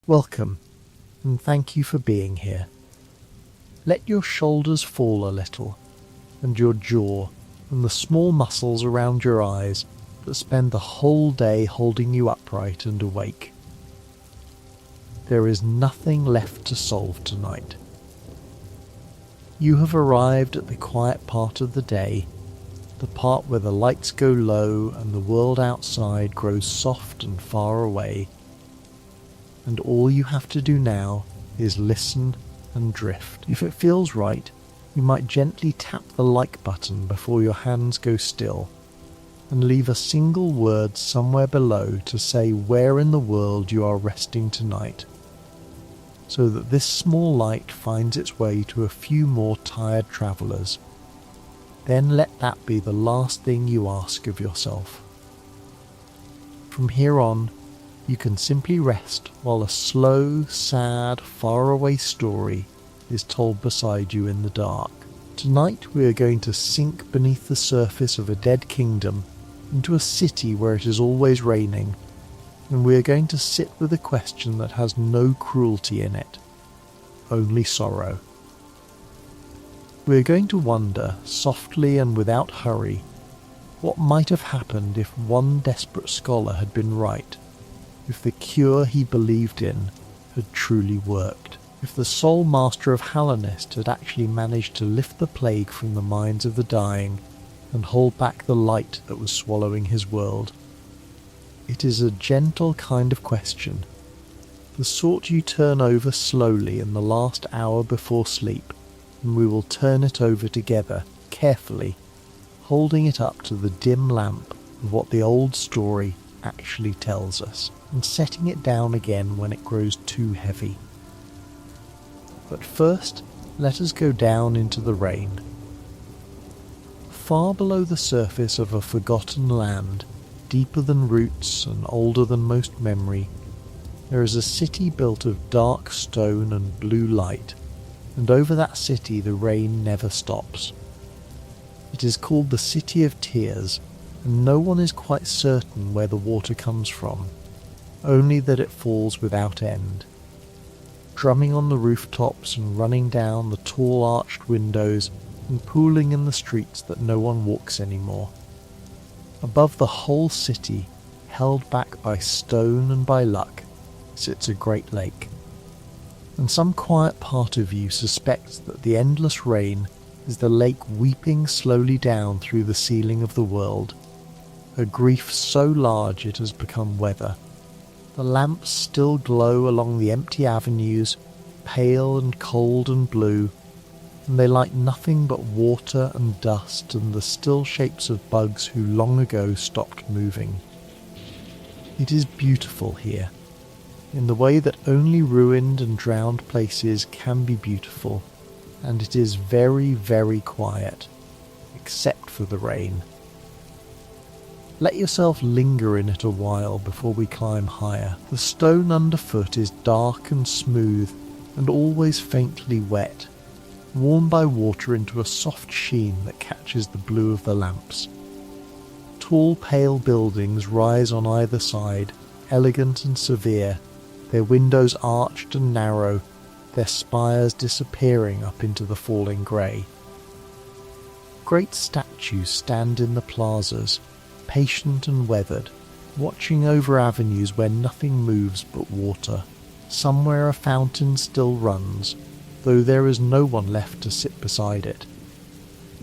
Welcome, and thank you for being here. Let your shoulders fall a little, and your jaw, and the small muscles around your eyes that spend the whole day holding you upright and awake. There is nothing left to solve tonight. You have arrived at the quiet part of the day, the part where the lights go low and the world outside grows soft and far away. And all you have to do now is listen and drift. If it feels right, you might gently tap the like button before your hands go still, and leave a single word somewhere below to say where in the world you are resting tonight, so that this small light finds its way to a few more tired travellers. Then let that be the last thing you ask of yourself. From here on, you can simply rest while a slow, sad, faraway story is told beside you in the dark. Tonight we are going to sink beneath the surface of a dead kingdom into a city where it is always raining, and we are going to sit with a question that has no cruelty in it, only sorrow. We are going to wonder, softly and without hurry, what might have happened if one desperate scholar had been right, if the cure he believed in had truly worked, if the sole master of Hallownest had actually managed to lift the plague from the minds of the dying and hold back the light that was swallowing his world. It is a gentle kind of question, the sort you turn over slowly in the last hour before sleep, and we will turn it over together, carefully, holding it up to the dim lamp of what the old story actually tells us, and setting it down again when it grows too heavy. But first, let us go down into the rain. Far below the surface of a forgotten land, deeper than roots and older than most memory, there is a city built of dark stone and blue light, and over that city the rain never stops. It is called the City of Tears, and no one is quite certain where the water comes from, only that it falls without end, drumming on the rooftops and running down the tall arched windows and pooling in the streets that no one walks anymore. Above the whole city, held back by stone and by luck, sits a great lake. And some quiet part of you suspects that the endless rain is the lake weeping slowly down through the ceiling of the world, a grief so large it has become weather. The lamps still glow along the empty avenues, pale and cold and blue, and they light nothing but water and dust and the still shapes of bugs who long ago stopped moving. It is beautiful here, in the way that only ruined and drowned places can be beautiful, and it is very, very quiet, except for the rain. Let yourself linger in it a while before we climb higher. The stone underfoot is dark and smooth and always faintly wet, worn by water into a soft sheen that catches the blue of the lamps. Tall pale buildings rise on either side, elegant and severe, their windows arched and narrow, their spires disappearing up into the falling grey. Great statues stand in the plazas, patient and weathered, watching over avenues where nothing moves but water. Somewhere a fountain still runs, though there is no one left to sit beside it.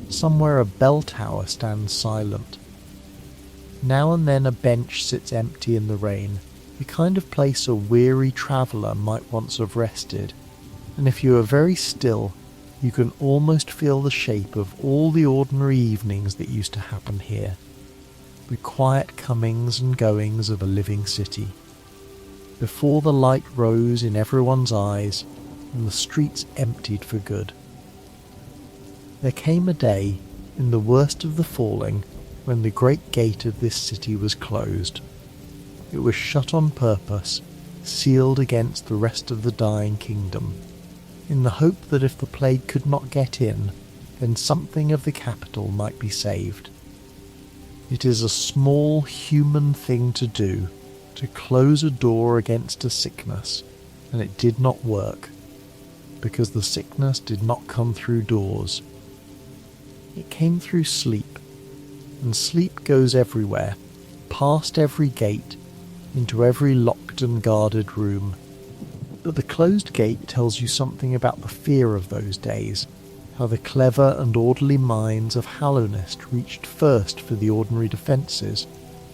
Somewhere a bell tower stands silent. Now and then a bench sits empty in the rain, the kind of place a weary traveller might once have rested, and if you are very still, you can almost feel the shape of all the ordinary evenings that used to happen here, the quiet comings and goings of a living city, before the light rose in everyone's eyes and the streets emptied for good. There came a day, in the worst of the falling, when the great gate of this city was closed. It was shut on purpose, sealed against the rest of the dying kingdom, in the hope that if the plague could not get in, then something of the capital might be saved. It is a small human thing to do, to close a door against a sickness, and it did not work, because the sickness did not come through doors. It came through sleep, and sleep goes everywhere, past every gate, into every locked and guarded room. But the closed gate tells you something about the fear of those days, how the clever and orderly minds of Hallownest reached first for the ordinary defences,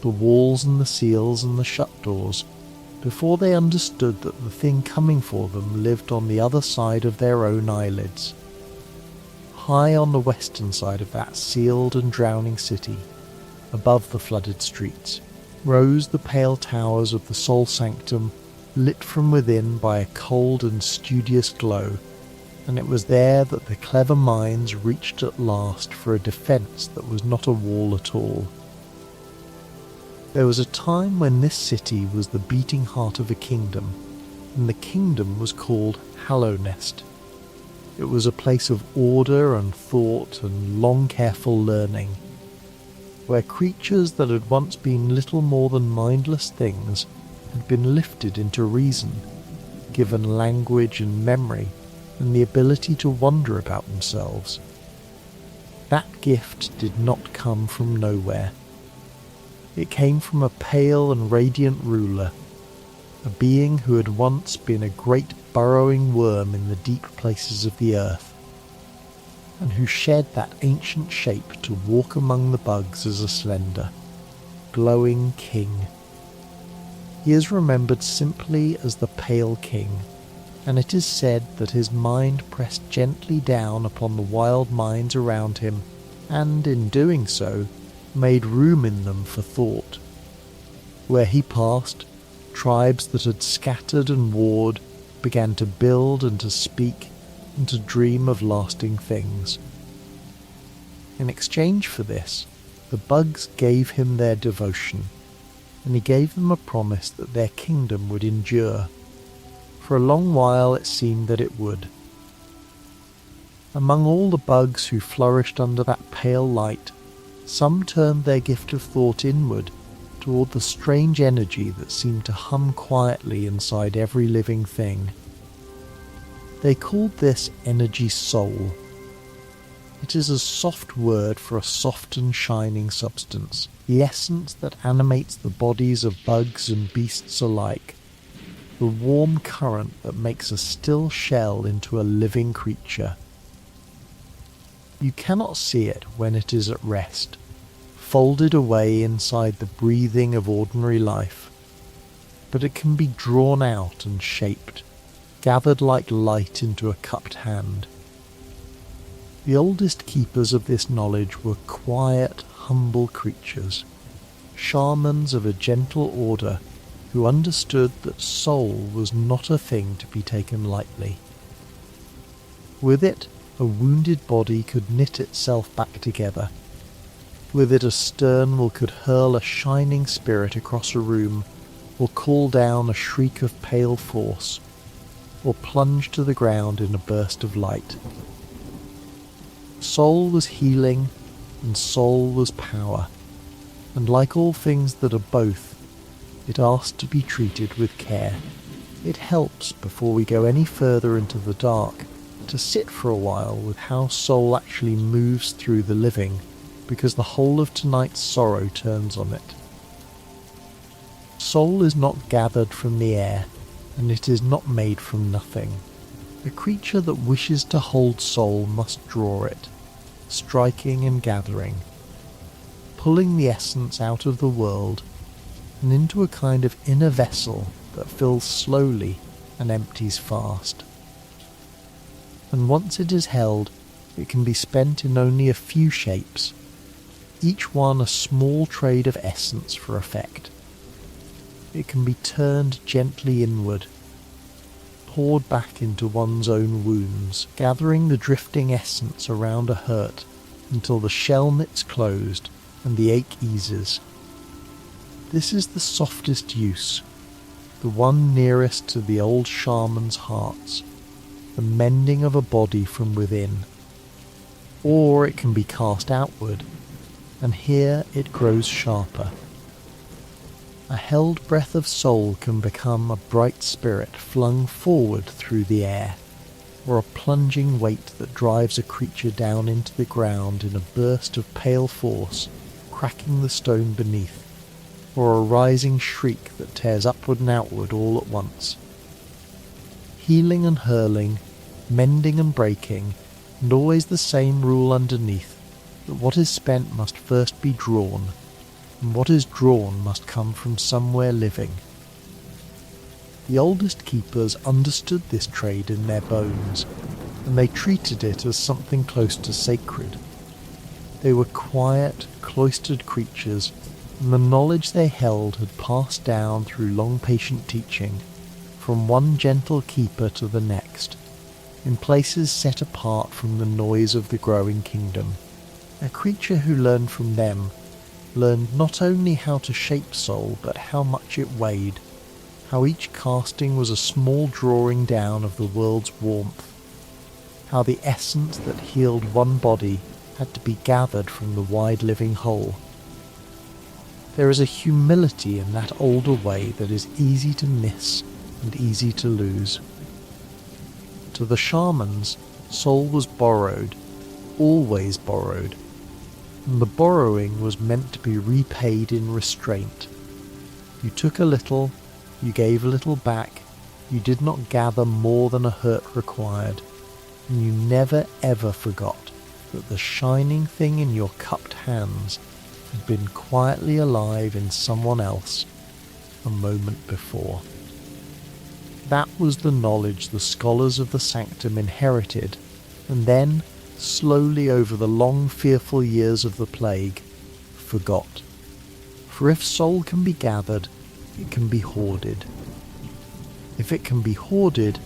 the walls and the seals and the shut doors, before they understood that the thing coming for them lived on the other side of their own eyelids. High on the western side of that sealed and drowning city, above the flooded streets, rose the pale towers of the Soul Sanctum, lit from within by a cold and studious glow, and it was there that the clever minds reached at last for a defence that was not a wall at all. There was a time when this city was the beating heart of a kingdom, and the kingdom was called Hallownest. It was a place of order and thought and long careful learning, where creatures that had once been little more than mindless things had been lifted into reason, given language and memory, and the ability to wonder about themselves. That gift did not come from nowhere. It came from a pale and radiant ruler, a being who had once been a great burrowing worm in the deep places of the earth, and who shed that ancient shape to walk among the bugs as a slender, glowing king. He is remembered simply as the Pale King, and it is said that his mind pressed gently down upon the wild minds around him, and in doing so, made room in them for thought. Where he passed, tribes that had scattered and warred began to build and to speak and to dream of lasting things. In exchange for this, the bugs gave him their devotion, and he gave them a promise that their kingdom would endure. For a long while it seemed that it would. Among all the bugs who flourished under that pale light, some turned their gift of thought inward toward the strange energy that seemed to hum quietly inside every living thing. They called this energy soul. It is a soft word for a soft and shining substance, the essence that animates the bodies of bugs and beasts alike, the warm current that makes a still shell into a living creature. You cannot see it when it is at rest, folded away inside the breathing of ordinary life, but it can be drawn out and shaped, gathered like light into a cupped hand. The oldest keepers of this knowledge were quiet, humble creatures, shamans of a gentle order who understood that soul was not a thing to be taken lightly. With it, a wounded body could knit itself back together. With it, a stern will could hurl a shining spirit across a room, or call down a shriek of pale force, or plunge to the ground in a burst of light. Soul was healing, and soul was power, and like all things that are both, it asked to be treated with care. It helps, before we go any further into the dark, to sit for a while with how soul actually moves through the living, because the whole of tonight's sorrow turns on it. Soul is not gathered from the air, and it is not made from nothing. A creature that wishes to hold soul must draw it, striking and gathering, pulling the essence out of the world and into a kind of inner vessel that fills slowly and empties fast. And once it is held, it can be spent in only a few shapes, each one a small trade of essence for effect. It can be turned gently inward, poured back into one's own wounds, gathering the drifting essence around a hurt until the shell knits closed and the ache eases. This is the softest use, the one nearest to the old shaman's hearts, the mending of a body from within. Or it can be cast outward, and here it grows sharper. A held breath of soul can become a bright spirit flung forward through the air, or a plunging weight that drives a creature down into the ground in a burst of pale force, cracking the stone beneath, or a rising shriek that tears upward and outward all at once. Healing and hurling, mending and breaking, and always the same rule underneath, that what is spent must first be drawn, and what is drawn must come from somewhere living. The oldest keepers understood this trade in their bones, and they treated it as something close to sacred. They were quiet, cloistered creatures, and the knowledge they held had passed down through long patient teaching, from one gentle keeper to the next, in places set apart from the noise of the growing kingdom. A creature who learned from them learned not only how to shape soul, but how much it weighed, how each casting was a small drawing down of the world's warmth, how the essence that healed one body had to be gathered from the wide living whole. There is a humility in that older way that is easy to miss and easy to lose. To the shamans, soul was borrowed, always borrowed, and the borrowing was meant to be repaid in restraint. You took a little, you gave a little back, you did not gather more than a hurt required, and you never ever forgot that the shining thing in your cupped hands had been quietly alive in someone else a moment before. That was the knowledge the scholars of the Sanctum inherited, and then, slowly over the long fearful years of the plague, forgot. For if soul can be gathered, it can be hoarded. If it can be hoarded,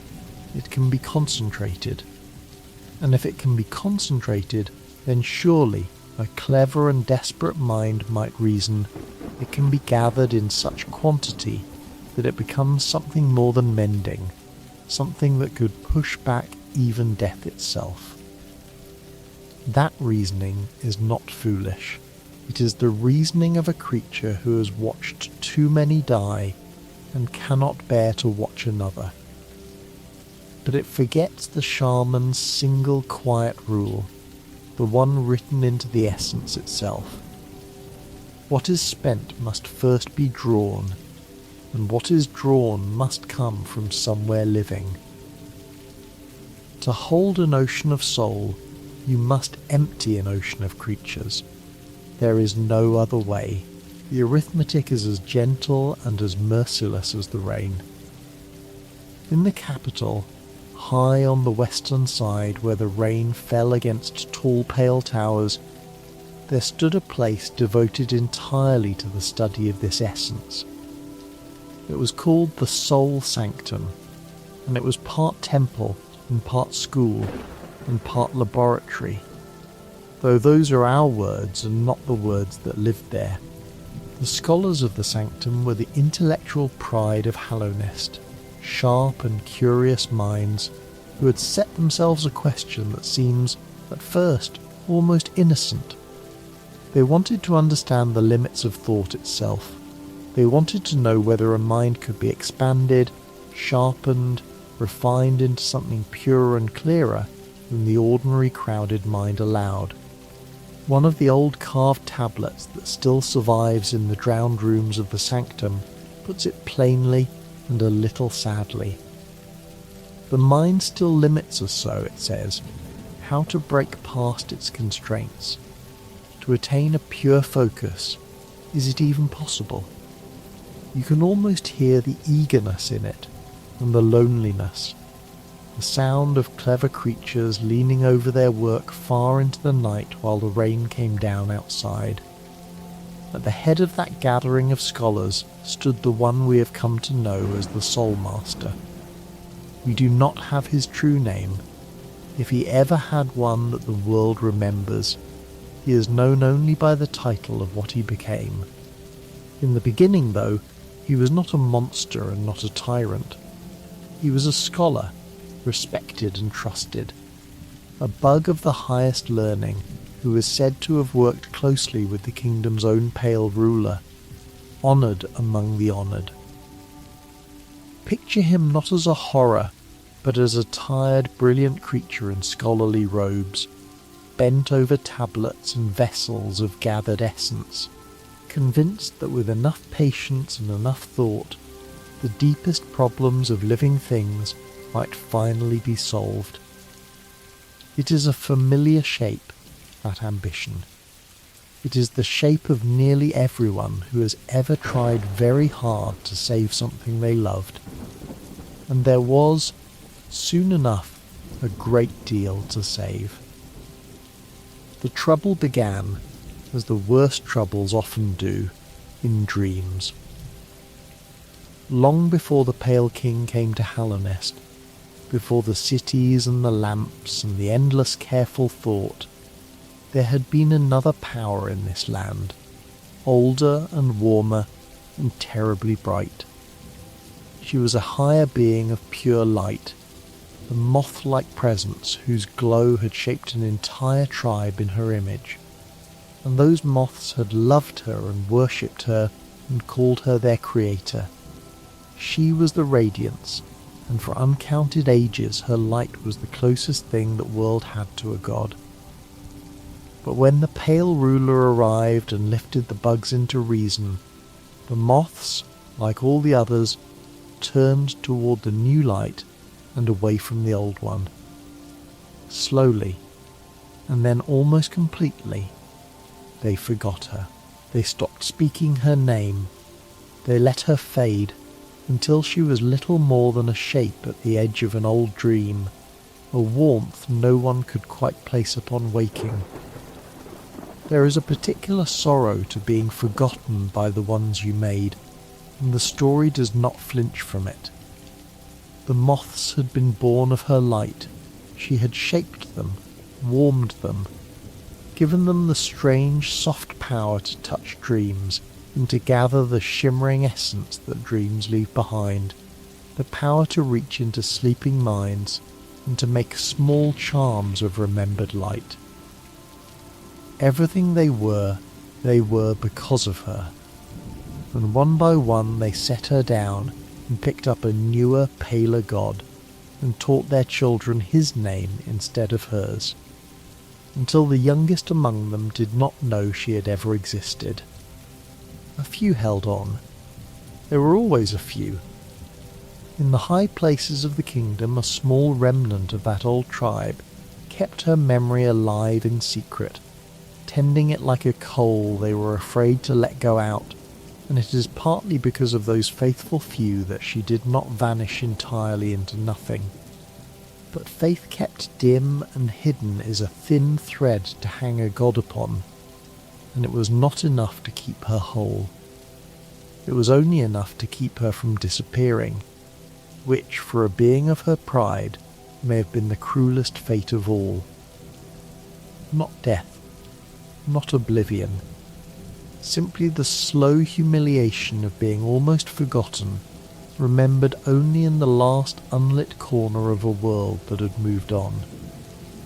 it can be concentrated. And if it can be concentrated, then surely a clever and desperate mind might reason it can be gathered in such quantity that it becomes something more than mending, something that could push back even death itself. That reasoning is not foolish. It is the reasoning of a creature who has watched too many die and cannot bear to watch another. But it forgets the shaman's single quiet rule, the one written into the essence itself. What is spent must first be drawn, and what is drawn must come from somewhere living. To hold an ocean of soul, you must empty an ocean of creatures. There is no other way. The arithmetic is as gentle and as merciless as the rain. In the capital, high on the western side where the rain fell against tall pale towers, there stood a place devoted entirely to the study of this essence. It was called the Soul Sanctum, and it was part temple and part school and part laboratory, though those are our words and not the words that lived there. The scholars of the Sanctum were the intellectual pride of Hallownest, sharp and curious minds who had set themselves a question that seems, at first, almost innocent. They wanted to understand the limits of thought itself. They wanted to know whether a mind could be expanded, sharpened, refined into something purer and clearer than the ordinary crowded mind allowed. One of the old carved tablets that still survives in the drowned rooms of the Sanctum puts it plainly and a little sadly. The mind still limits us so, it says. How to break past its constraints? To attain a pure focus, is it even possible? You can almost hear the eagerness in it, and the loneliness, the sound of clever creatures leaning over their work far into the night while the rain came down outside. At the head of that gathering of scholars stood the one we have come to know as the Soul Master. We do not have his true name. If he ever had one that the world remembers, he is known only by the title of what he became. In the beginning, though, he was not a monster and not a tyrant. He was a scholar, respected and trusted, a bug of the highest learning, who is said to have worked closely with the kingdom's own pale ruler, honoured among the honoured. Picture him not as a horror, but as a tired, brilliant creature in scholarly robes, bent over tablets and vessels of gathered essence, convinced that with enough patience and enough thought, the deepest problems of living things might finally be solved. It is a familiar shape, that ambition. It is the shape of nearly everyone who has ever tried very hard to save something they loved. And there was, soon enough, a great deal to save. The trouble began, as the worst troubles often do, in dreams. Long before the Pale King came to Hallownest, before the cities and the lamps and the endless careful thought, there had been another power in this land, older and warmer and terribly bright. She was a higher being of pure light, a moth-like presence whose glow had shaped an entire tribe in her image, and those moths had loved her and worshipped her and called her their creator. She was the Radiance, and for uncounted ages her light was the closest thing the world had to a god. But when the pale ruler arrived and lifted the bugs into reason, the moths, like all the others, turned toward the new light and away from the old one. Slowly, and then almost completely, they forgot her. They stopped speaking her name. They let her fade until she was little more than a shape at the edge of an old dream, a warmth no one could quite place upon waking. There is a particular sorrow to being forgotten by the ones you made, and the story does not flinch from it. The moths had been born of her light. She had shaped them, warmed them, given them the strange, soft power to touch dreams and to gather the shimmering essence that dreams leave behind, the power to reach into sleeping minds and to make small charms of remembered light. Everything they were because of her, and one by one they set her down and picked up a newer, paler god, and taught their children his name instead of hers, until the youngest among them did not know she had ever existed. A few held on. There were always a few. In the high places of the kingdom, a small remnant of that old tribe kept her memory alive in secret, tending it like a coal they were afraid to let go out, and it is partly because of those faithful few that she did not vanish entirely into nothing. But faith kept dim and hidden is a thin thread to hang a god upon, and it was not enough to keep her whole. It was only enough to keep her from disappearing, which, for a being of her pride, may have been the cruelest fate of all. Not death, not oblivion, simply the slow humiliation of being almost forgotten, remembered only in the last unlit corner of a world that had moved on.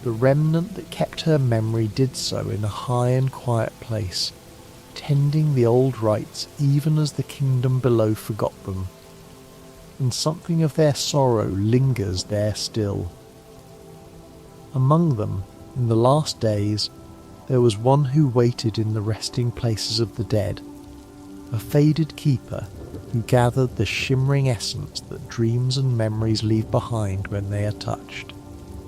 The remnant that kept her memory did so in a high and quiet place, tending the old rites even as the kingdom below forgot them, and something of their sorrow lingers there still. Among them, in the last days, there was one who waited in the resting places of the dead, a faded keeper who gathered the shimmering essence that dreams and memories leave behind when they are touched,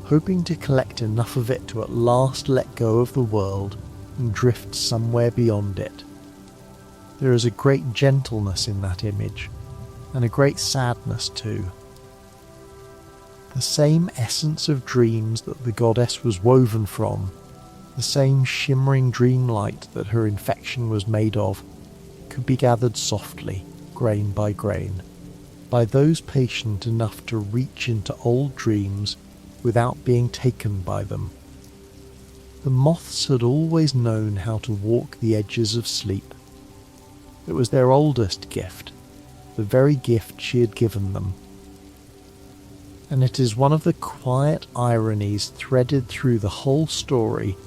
hoping to collect enough of it to at last let go of the world and drift somewhere beyond it. There is a great gentleness in that image, and a great sadness too. The same essence of dreams that the goddess was woven from, the same shimmering dream light that her infection was made of, could be gathered softly, grain by grain, by those patient enough to reach into old dreams without being taken by them. The moths had always known how to walk the edges of sleep. It was their oldest gift, the very gift she had given them. And it is one of the quiet ironies threaded through the whole story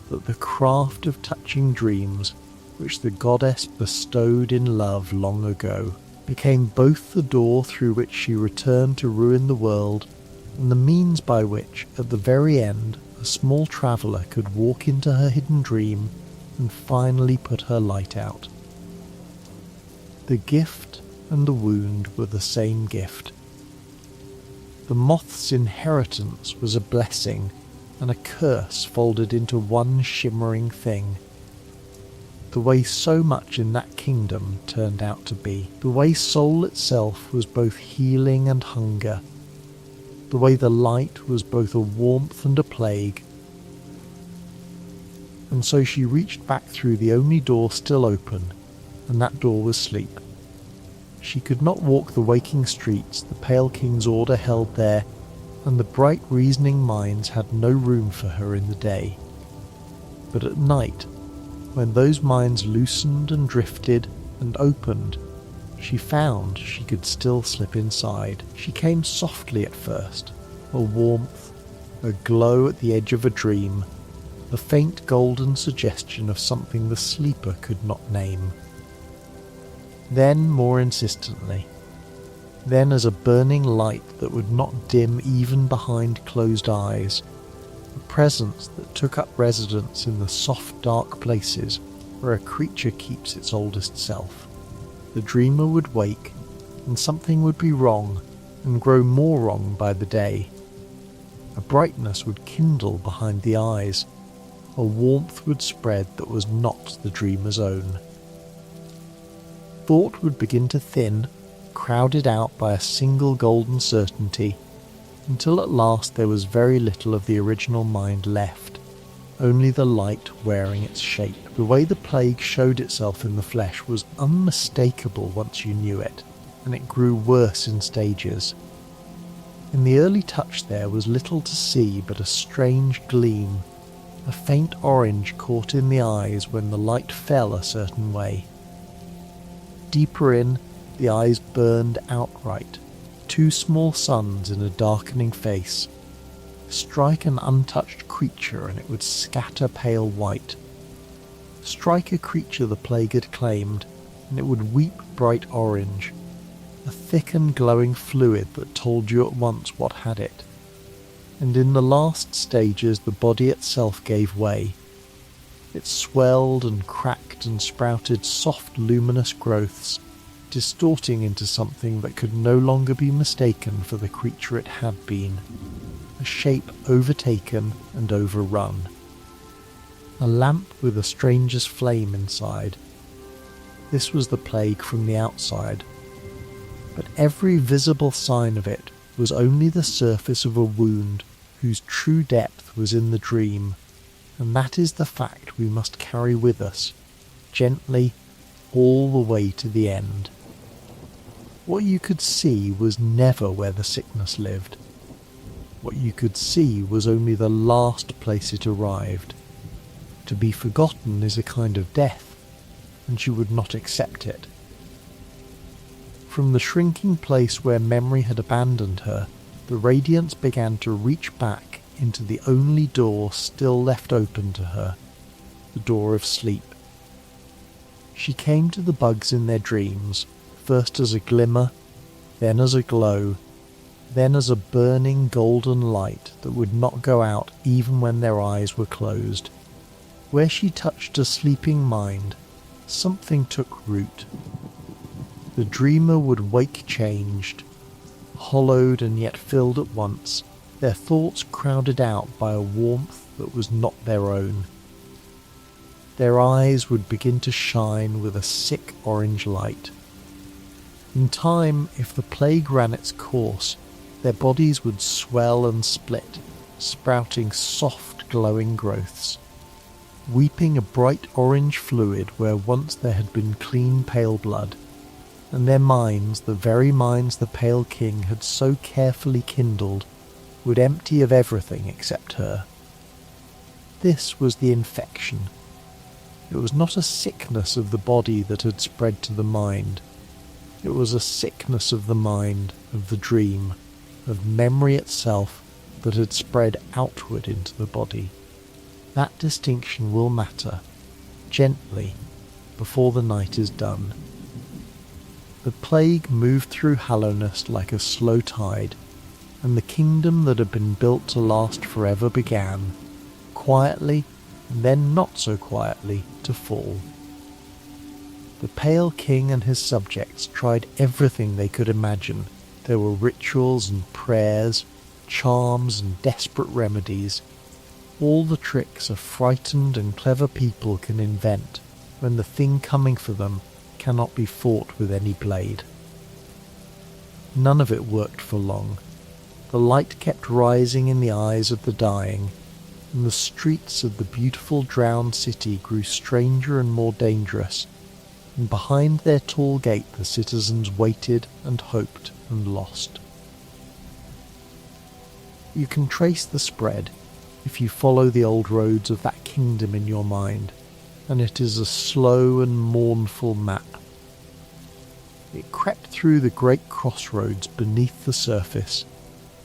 that the craft of touching dreams which the goddess bestowed in love long ago, became both the door through which she returned to ruin the world and the means by which, at the very end, a small traveller could walk into her hidden dream and finally put her light out. The gift and the wound were the same gift. The moth's inheritance was a blessing and a curse folded into one shimmering thing. The way so much in that kingdom turned out to be. The way soul itself was both healing and hunger. The way the light was both a warmth and a plague. And so she reached back through the only door still open, and that door was sleep. She could not walk the waking streets the Pale King's order held there, and the bright reasoning minds had no room for her in the day. But at night, when those minds loosened and drifted and opened, she found she could still slip inside. She came softly at first, a warmth, a glow at the edge of a dream, a faint golden suggestion of something the sleeper could not name. Then more insistently, then as a burning light that would not dim even behind closed eyes, a presence that took up residence in the soft dark places where a creature keeps its oldest self. The dreamer would wake, and something would be wrong, and grow more wrong by the day. A brightness would kindle behind the eyes, a warmth would spread that was not the dreamer's own. Thought would begin to thin, crowded out by a single golden certainty, until at last there was very little of the original mind left, only the light wearing its shape. The way the plague showed itself in the flesh was unmistakable once you knew it, and it grew worse in stages. In the early touch there was little to see but a strange gleam, a faint orange caught in the eyes when the light fell a certain way. Deeper in, the eyes burned outright, two small suns in a darkening face. Strike an untouched creature and it would scatter pale white. Strike a creature the plague had claimed, and it would weep bright orange, a thick and glowing fluid that told you at once what had it. And in the last stages the body itself gave way. It swelled and cracked and sprouted soft luminous growths, distorting into something that could no longer be mistaken for the creature it had been, a shape overtaken and overrun. A lamp with a stranger's flame inside. This was the plague from the outside, but every visible sign of it was only the surface of a wound whose true depth was in the dream, and that is the fact we must carry with us, gently, all the way to the end. What you could see was never where the sickness lived. What you could see was only the last place it arrived. To be forgotten is a kind of death, and she would not accept it. From the shrinking place where memory had abandoned her, the Radiance began to reach back into the only door still left open to her, the door of sleep. She came to the bugs in their dreams, first as a glimmer, then as a glow, then as a burning golden light that would not go out even when their eyes were closed. Where she touched a sleeping mind, something took root. The dreamer would wake changed, hollowed and yet filled at once, their thoughts crowded out by a warmth that was not their own. Their eyes would begin to shine with a sick orange light. In time, if the plague ran its course, their bodies would swell and split, sprouting soft glowing growths, weeping a bright orange fluid where once there had been clean pale blood, and their minds, the very minds the Pale King had so carefully kindled, would empty of everything except her. This was the infection. It was not a sickness of the body that had spread to the mind. It was a sickness of the mind, of the dream, of memory itself that had spread outward into the body. That distinction will matter, gently, before the night is done. The plague moved through Hallownest like a slow tide, and the kingdom that had been built to last forever began, quietly, and then not so quietly, to fall. The Pale King and his subjects tried everything they could imagine. There were rituals and prayers, charms and desperate remedies, all the tricks a frightened and clever people can invent when the thing coming for them cannot be fought with any blade. None of it worked for long. The light kept rising in the eyes of the dying, and the streets of the beautiful drowned city grew stranger and more dangerous, and behind their tall gate the citizens waited and hoped and lost. You can trace the spread if you follow the old roads of that kingdom in your mind, and it is a slow and mournful map. It crept through the great crossroads beneath the surface,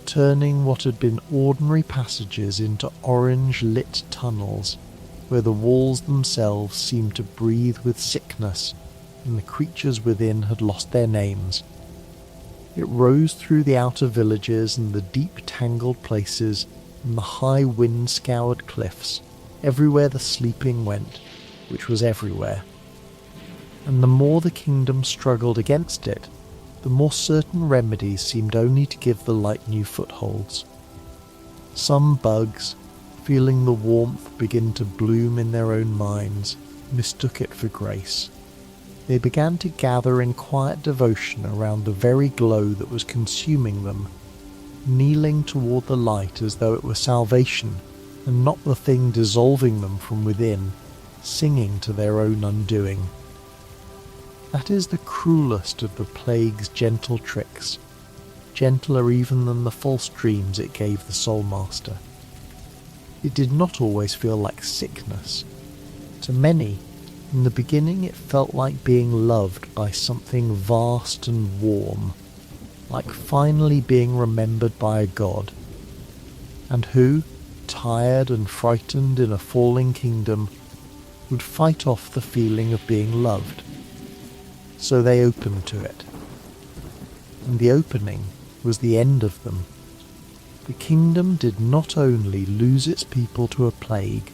turning what had been ordinary passages into orange-lit tunnels, where the walls themselves seemed to breathe with sickness, and the creatures within had lost their names. It rose through the outer villages and the deep tangled places and the high wind-scoured cliffs, everywhere the sleeping went, which was everywhere. And the more the kingdom struggled against it, the more certain remedies seemed only to give the light new footholds. Some bugs, feeling the warmth begin to bloom in their own minds, mistook it for grace. They began to gather in quiet devotion around the very glow that was consuming them, kneeling toward the light as though it were salvation, and not the thing dissolving them from within, singing to their own undoing. That is the cruelest of the plague's gentle tricks, gentler even than the false dreams it gave the Soul Master. It did not always feel like sickness. To many, in the beginning it felt like being loved by something vast and warm, like finally being remembered by a god, and who, tired and frightened in a falling kingdom, would fight off the feeling of being loved. So they opened to it. And the opening was the end of them. The kingdom did not only lose its people to a plague,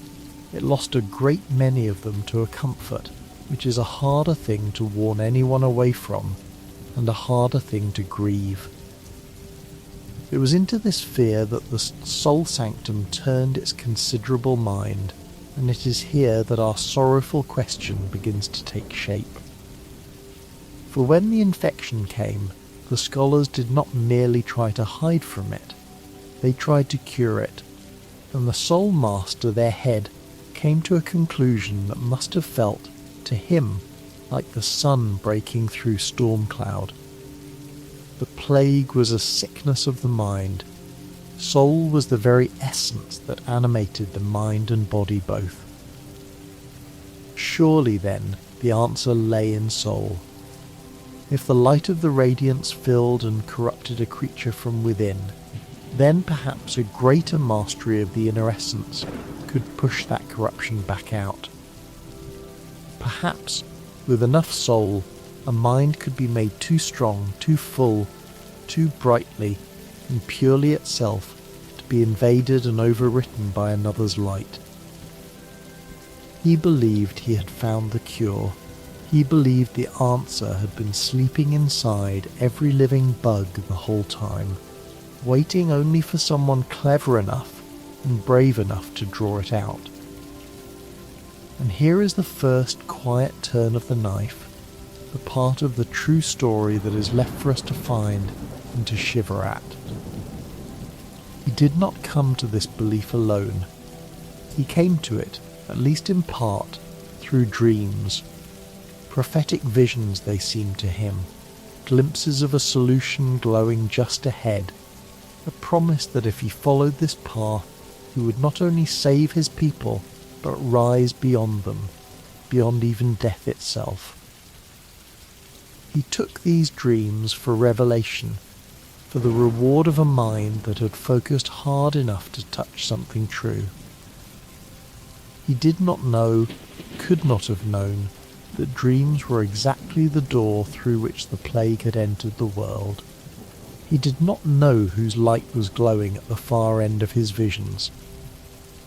it lost a great many of them to a comfort, which is a harder thing to warn anyone away from, and a harder thing to grieve. It was into this fear that the soul sanctum turned its considerable mind, and it is here that our sorrowful question begins to take shape. For when the infection came, the scholars did not merely try to hide from it, they tried to cure it, and the Soul Master, their head, came to a conclusion that must have felt, to him, like the sun breaking through storm cloud. The plague was a sickness of the mind. Soul was the very essence that animated the mind and body both. Surely, then, the answer lay in soul. If the light of the radiance filled and corrupted a creature from within, then perhaps a greater mastery of the inner essence could push that corruption back out. Perhaps, with enough soul, a mind could be made too strong, too full, too brightly, and purely itself, to be invaded and overwritten by another's light. He believed he had found the cure. He believed the answer had been sleeping inside every living bug the whole time, waiting only for someone clever enough and brave enough to draw it out. And here is the first quiet turn of the knife, the part of the true story that is left for us to find and to shiver at. He did not come to this belief alone. He came to it, at least in part, through dreams. Prophetic visions they seemed to him, glimpses of a solution glowing just ahead, a promise that if he followed this path, he would not only save his people, but rise beyond them, beyond even death itself. He took these dreams for revelation, for the reward of a mind that had focused hard enough to touch something true. He did not know, could not have known, that dreams were exactly the door through which the plague had entered the world. He did not know whose light was glowing at the far end of his visions.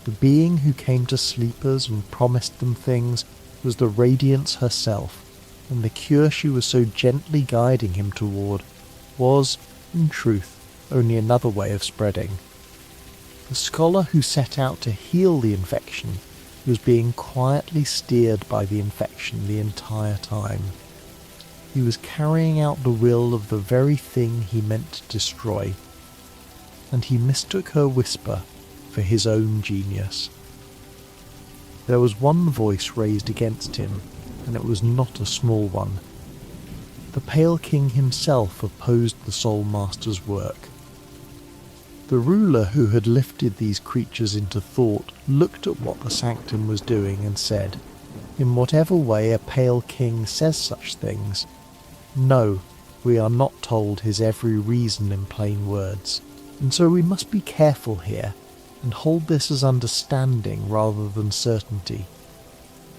The being who came to sleepers and promised them things was the Radiance herself, and the cure she was so gently guiding him toward was, in truth, only another way of spreading. The scholar who set out to heal the infection was being quietly steered by the infection the entire time. He was carrying out the will of the very thing he meant to destroy, and he mistook her whisper for his own genius. There was one voice raised against him, and it was not a small one. The Pale King himself opposed the Soul Master's work. The ruler who had lifted these creatures into thought looked at what the Sanctum was doing and said, in whatever way a Pale King says such things, no, we are not told his every reason in plain words, and so we must be careful here and hold this as understanding rather than certainty.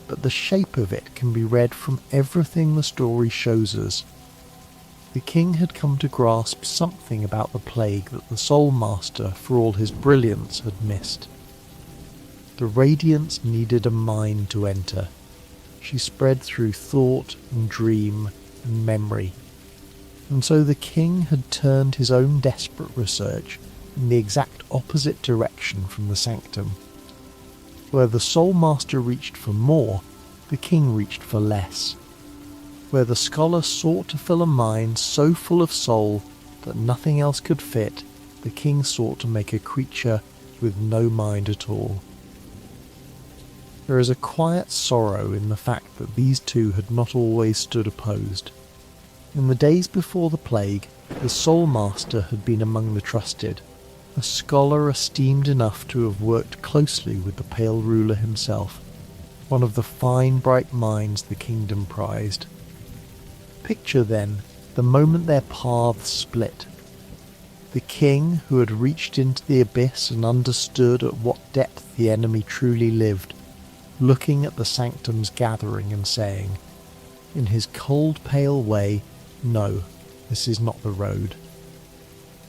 But the shape of it can be read from everything the story shows us. The king had come to grasp something about the plague that the Soul Master, for all his brilliance, had missed. The Radiance needed a mind to enter. She spread through thought and dream and memory, and so the king had turned his own desperate research in the exact opposite direction from the Sanctum. Where the Soul Master reached for more, the king reached for less. Where the scholar sought to fill a mind so full of soul that nothing else could fit, the king sought to make a creature with no mind at all. There is a quiet sorrow in the fact that these two had not always stood opposed. In the days before the plague, the Soul Master had been among the trusted, a scholar esteemed enough to have worked closely with the Pale Ruler himself, one of the fine bright minds the kingdom prized. Picture then the moment their paths split. The king, who had reached into the abyss and understood at what depth the enemy truly lived, looking at the Sanctum's gathering and saying, in his cold pale way, no, this is not the road.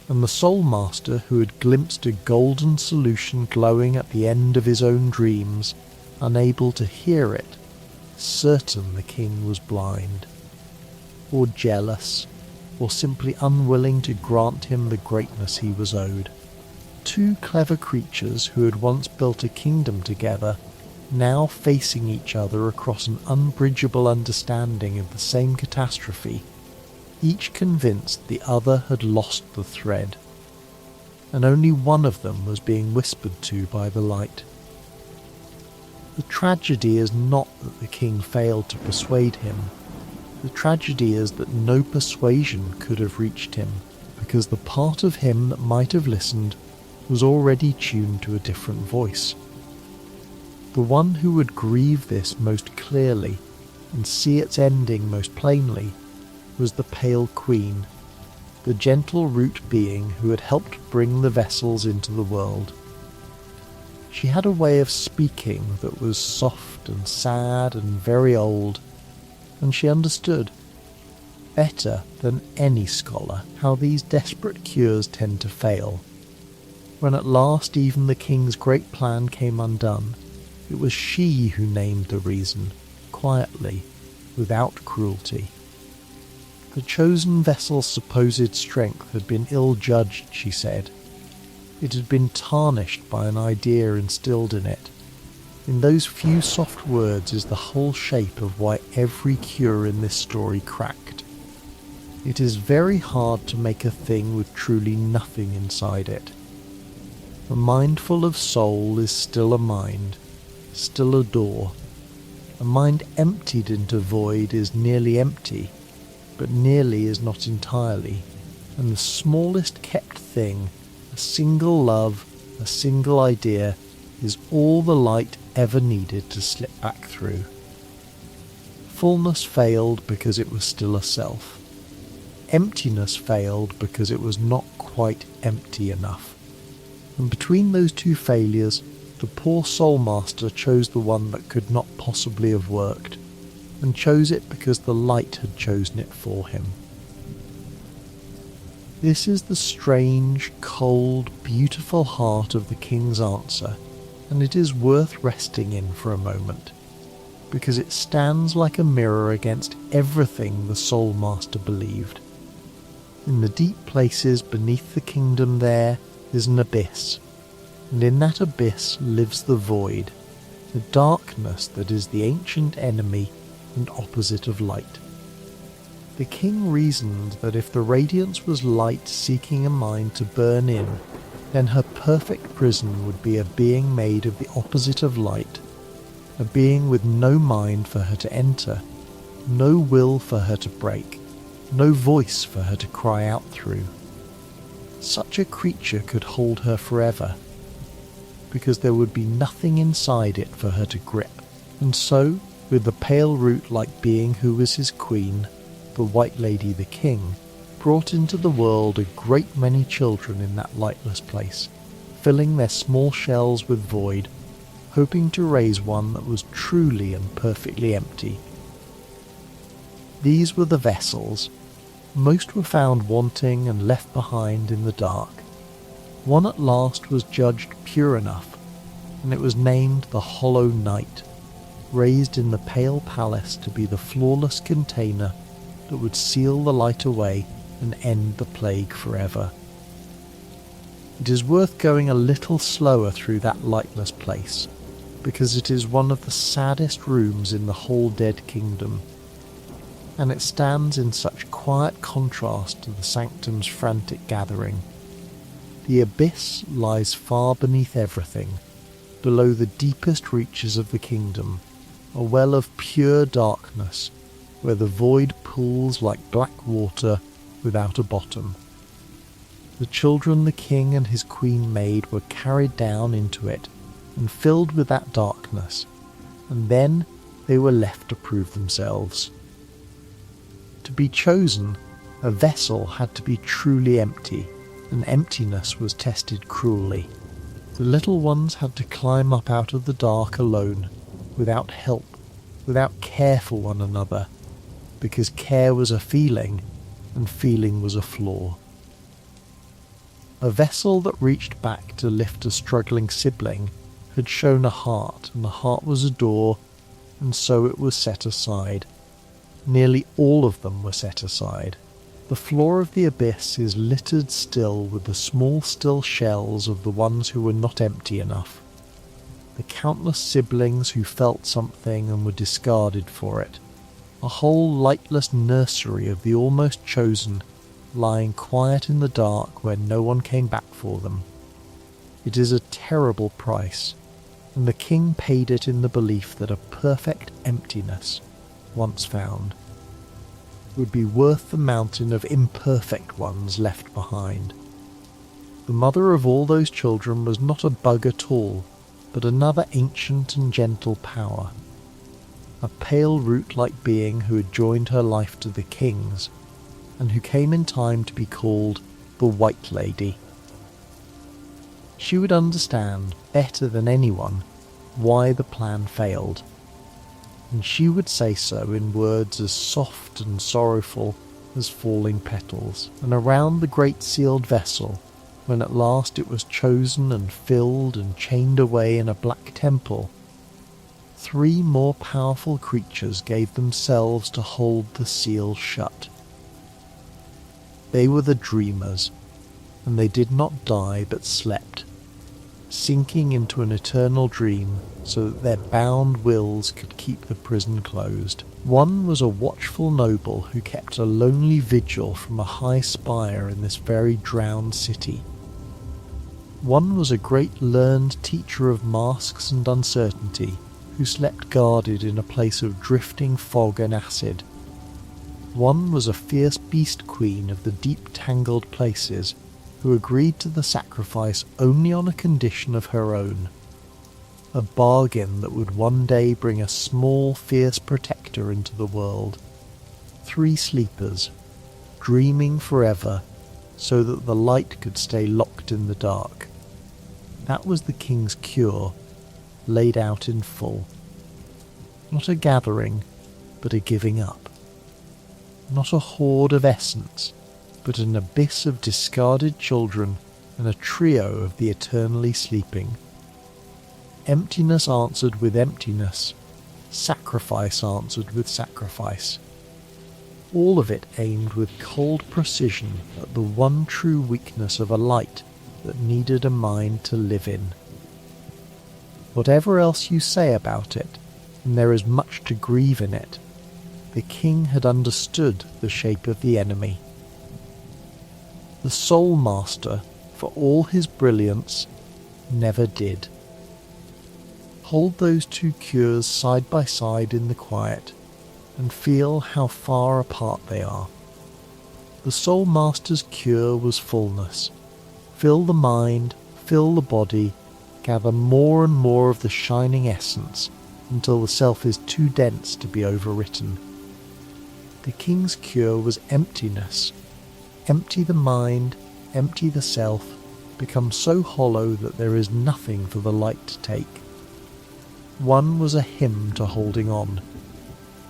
And the Soul Master, who had glimpsed a golden solution glowing at the end of his own dreams, unable to hear it, certain the king was blind, or jealous, or simply unwilling to grant him the greatness he was owed. Two clever creatures who had once built a kingdom together, now facing each other across an unbridgeable understanding of the same catastrophe, each convinced the other had lost the thread, and only one of them was being whispered to by the light. The tragedy is not that the king failed to persuade him. The tragedy is that no persuasion could have reached him, because the part of him that might have listened was already tuned to a different voice. The one who would grieve this most clearly and see its ending most plainly was the Pale Queen, the gentle root being who had helped bring the vessels into the world. She had a way of speaking that was soft and sad and very old, and she understood, better than any scholar, how these desperate cures tend to fail. When at last even the king's great plan came undone, it was she who named the reason, quietly, without cruelty. The chosen vessel's supposed strength had been ill-judged, she said. It had been tarnished by an idea instilled in it. In those few soft words is the whole shape of why every cure in this story cracked. It is very hard to make a thing with truly nothing inside it. A mind full of soul is still a mind, still a door. A mind emptied into void is nearly empty, but nearly is not entirely, and the smallest kept thing, a single love, a single idea, is all the light ever needed to slip back through. Fullness failed because it was still a self. Emptiness failed because it was not quite empty enough. And between those two failures, the poor Soul Master chose the one that could not possibly have worked, and chose it because the light had chosen it for him. This is the strange, cold, beautiful heart of the king's answer, and it is worth resting in for a moment, because it stands like a mirror against everything the Soul Master believed. In the deep places beneath the kingdom there is an abyss, and in that abyss lives the void, the darkness that is the ancient enemy and opposite of light. The king reasoned that if the radiance was light seeking a mind to burn in, then her perfect prison would be a being made of the opposite of light, a being with no mind for her to enter, no will for her to break, no voice for her to cry out through. Such a creature could hold her forever, because there would be nothing inside it for her to grip. And so, with the pale root-like being who was his queen, the White Lady the King, brought into the world a great many children in that lightless place, filling their small shells with void, hoping to raise one that was truly and perfectly empty. These were the vessels. Most were found wanting and left behind in the dark. One at last was judged pure enough, and it was named the Hollow Knight, raised in the pale palace to be the flawless container that would seal the light away and end the plague forever. It is worth going a little slower through that lightless place, because it is one of the saddest rooms in the whole Dead Kingdom, and it stands in such quiet contrast to the Sanctum's frantic gathering. The abyss lies far beneath everything, below the deepest reaches of the kingdom, a well of pure darkness, where the void pools like black water without a bottom. The children the king and his queen made were carried down into it and filled with that darkness, and then they were left to prove themselves. To be chosen, a vessel had to be truly empty, and emptiness was tested cruelly. The little ones had to climb up out of the dark alone, without help, without care for one another, because care was a feeling, and feeling was a flaw. A vessel that reached back to lift a struggling sibling had shown a heart, and the heart was a door, and so it was set aside. Nearly all of them were set aside. The floor of the abyss is littered still with the small still shells of the ones who were not empty enough, the countless siblings who felt something and were discarded for it, a whole lightless nursery of the almost chosen, lying quiet in the dark where no one came back for them. It is a terrible price, and the king paid it in the belief that a perfect emptiness, once found, would be worth the mountain of imperfect ones left behind. The mother of all those children was not a bug at all, but another ancient and gentle power, a pale root-like being who had joined her life to the king's, and who came in time to be called the White Lady. She would understand, better than anyone, why the plan failed, and she would say so in words as soft and sorrowful as falling petals. And around the great sealed vessel, when at last it was chosen and filled and chained away in a black temple, 3 more powerful creatures gave themselves to hold the seal shut. They were the dreamers, and they did not die but slept, sinking into an eternal dream so that their bound wills could keep the prison closed. One was a watchful noble who kept a lonely vigil from a high spire in this very drowned city. One was a great learned teacher of masks and uncertainty who slept guarded in a place of drifting fog and acid. One was a fierce beast queen of the deep tangled places who agreed to the sacrifice only on a condition of her own, a bargain that would one day bring a small fierce protector into the world. 3 sleepers, dreaming forever so that the light could stay locked in the dark. That was the king's cure, laid out in full. Not a gathering, but a giving up. Not a hoard of essence, but an abyss of discarded children and a trio of the eternally sleeping. Emptiness answered with emptiness, sacrifice answered with sacrifice. All of it aimed with cold precision at the one true weakness of a light that needed a mind to live in. Whatever else you say about it, and there is much to grieve in it, the king had understood the shape of the enemy. The Soul Master, for all his brilliance, never did. Hold those two cures side by side in the quiet, and feel how far apart they are. The Soul Master's cure was fullness. Fill the mind, fill the body, gather more and more of the shining essence until the self is too dense to be overwritten. The king's cure was emptiness. Empty the mind, empty the self, become so hollow that there is nothing for the light to take. One was a hymn to holding on.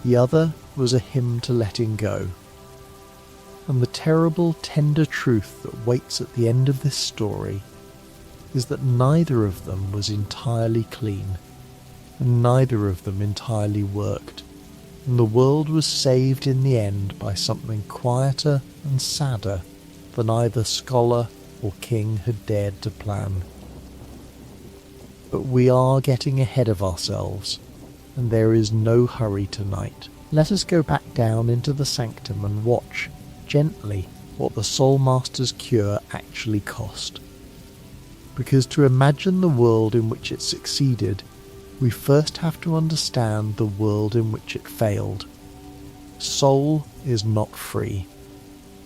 The other was a hymn to letting go. And the terrible, tender truth that waits at the end of this story is that neither of them was entirely clean, and neither of them entirely worked, and the world was saved in the end by something quieter and sadder than either scholar or king had dared to plan. But we are getting ahead of ourselves, and there is no hurry tonight. Let us go back down into the Sanctum and watch, gently, what the Soul Master's cure actually cost. Because to imagine the world in which it succeeded, we first have to understand the world in which it failed. Soul is not free.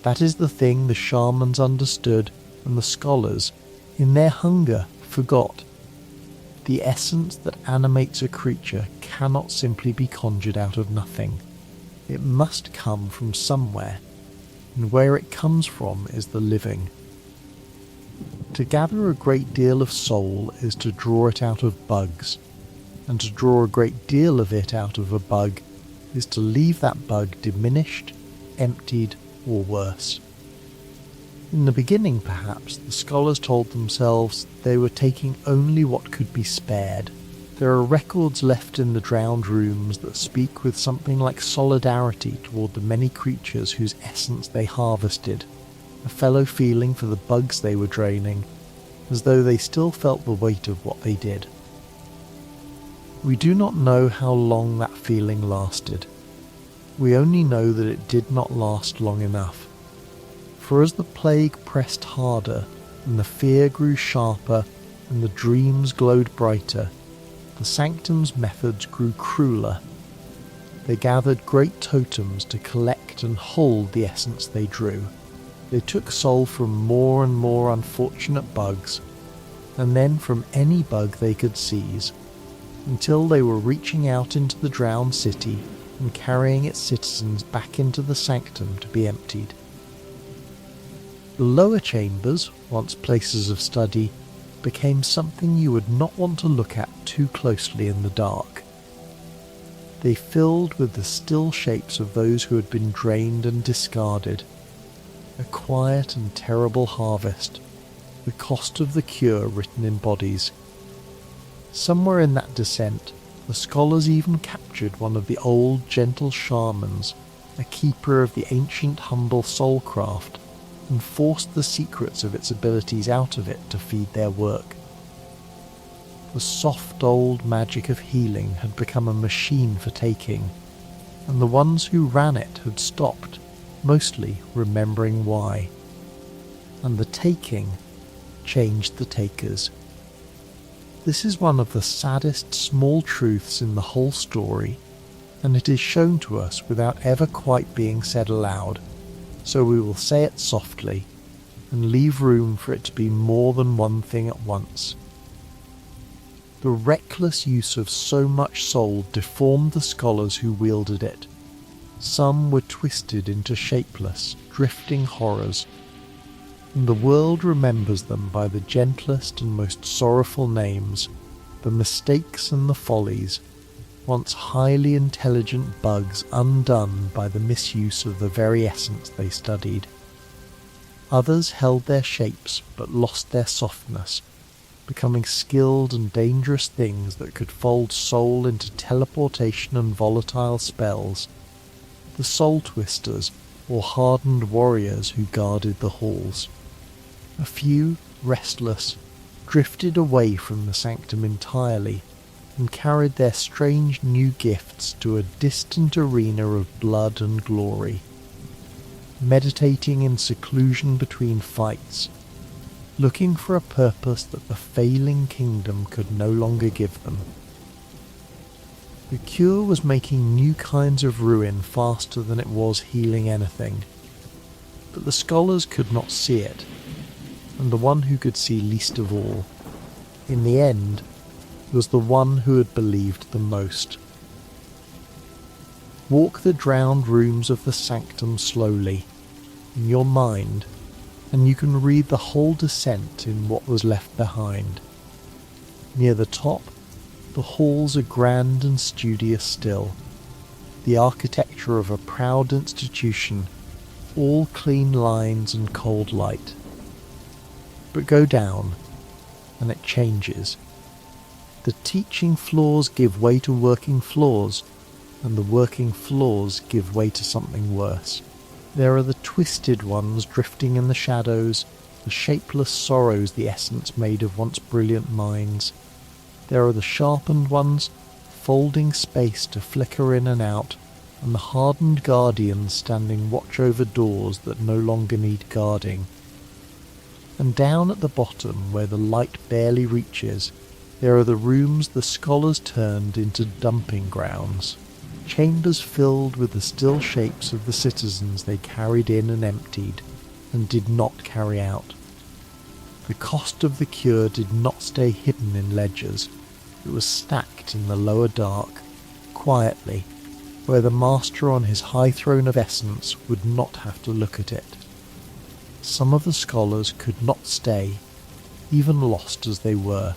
That is the thing the shamans understood and the scholars, in their hunger, forgot. The essence that animates a creature cannot simply be conjured out of nothing. It must come from somewhere, and where it comes from is the living. To gather a great deal of soul is to draw it out of bugs, and to draw a great deal of it out of a bug is to leave that bug diminished, emptied, or worse. In the beginning, perhaps, the scholars told themselves they were taking only what could be spared. There are records left in the drowned rooms that speak with something like solidarity toward the many creatures whose essence they harvested, a fellow feeling for the bugs they were draining, as though they still felt the weight of what they did. We do not know how long that feeling lasted. We only know that it did not last long enough. For as the plague pressed harder, and the fear grew sharper, and the dreams glowed brighter, the Sanctum's methods grew crueler. They gathered great totems to collect and hold the essence they drew. They took soul from more and more unfortunate bugs, and then from any bug they could seize, until they were reaching out into the drowned city and carrying its citizens back into the Sanctum to be emptied. The lower chambers, once places of study, became something you would not want to look at too closely in the dark. They filled with the still shapes of those who had been drained and discarded. A quiet and terrible harvest, the cost of the cure written in bodies. Somewhere in that descent, the scholars even captured one of the old gentle shamans, a keeper of the ancient humble soulcraft, and forced the secrets of its abilities out of it to feed their work. The soft old magic of healing had become a machine for taking, and the ones who ran it had stopped, mostly remembering why. And the taking changed the takers. This is one of the saddest small truths in the whole story, and it is shown to us without ever quite being said aloud. So we will say it softly, and leave room for it to be more than one thing at once. The reckless use of so much soul deformed the scholars who wielded it. Some were twisted into shapeless, drifting horrors, and the world remembers them by the gentlest and most sorrowful names, the mistakes and the follies, once highly intelligent bugs undone by the misuse of the very essence they studied. Others held their shapes but lost their softness, becoming skilled and dangerous things that could fold soul into teleportation and volatile spells. The soul twisters, or hardened warriors who guarded the halls. A few, restless, drifted away from the sanctum entirely, and carried their strange new gifts to a distant arena of blood and glory, meditating in seclusion between fights, looking for a purpose that the failing kingdom could no longer give them. The cure was making new kinds of ruin faster than it was healing anything, but the scholars could not see it, and the one who could see least of all, in the end, was the one who had believed the most. Walk the drowned rooms of the sanctum slowly, in your mind, and you can read the whole descent in what was left behind. Near the top, the halls are grand and studious still, the architecture of a proud institution, all clean lines and cold light. But go down, and it changes. The teaching floors give way to working floors, and the working floors give way to something worse. There are the twisted ones drifting in the shadows, the shapeless sorrows the essence made of once brilliant minds. There are the sharpened ones, folding space to flicker in and out, and the hardened guardians standing watch over doors that no longer need guarding. And down at the bottom, where the light barely reaches, there are the rooms the scholars turned into dumping grounds, chambers filled with the still shapes of the citizens they carried in and emptied, and did not carry out. The cost of the cure did not stay hidden in ledgers. It was stacked in the lower dark, quietly, where the master on his high throne of essence would not have to look at it. Some of the scholars could not stay, even lost as they were.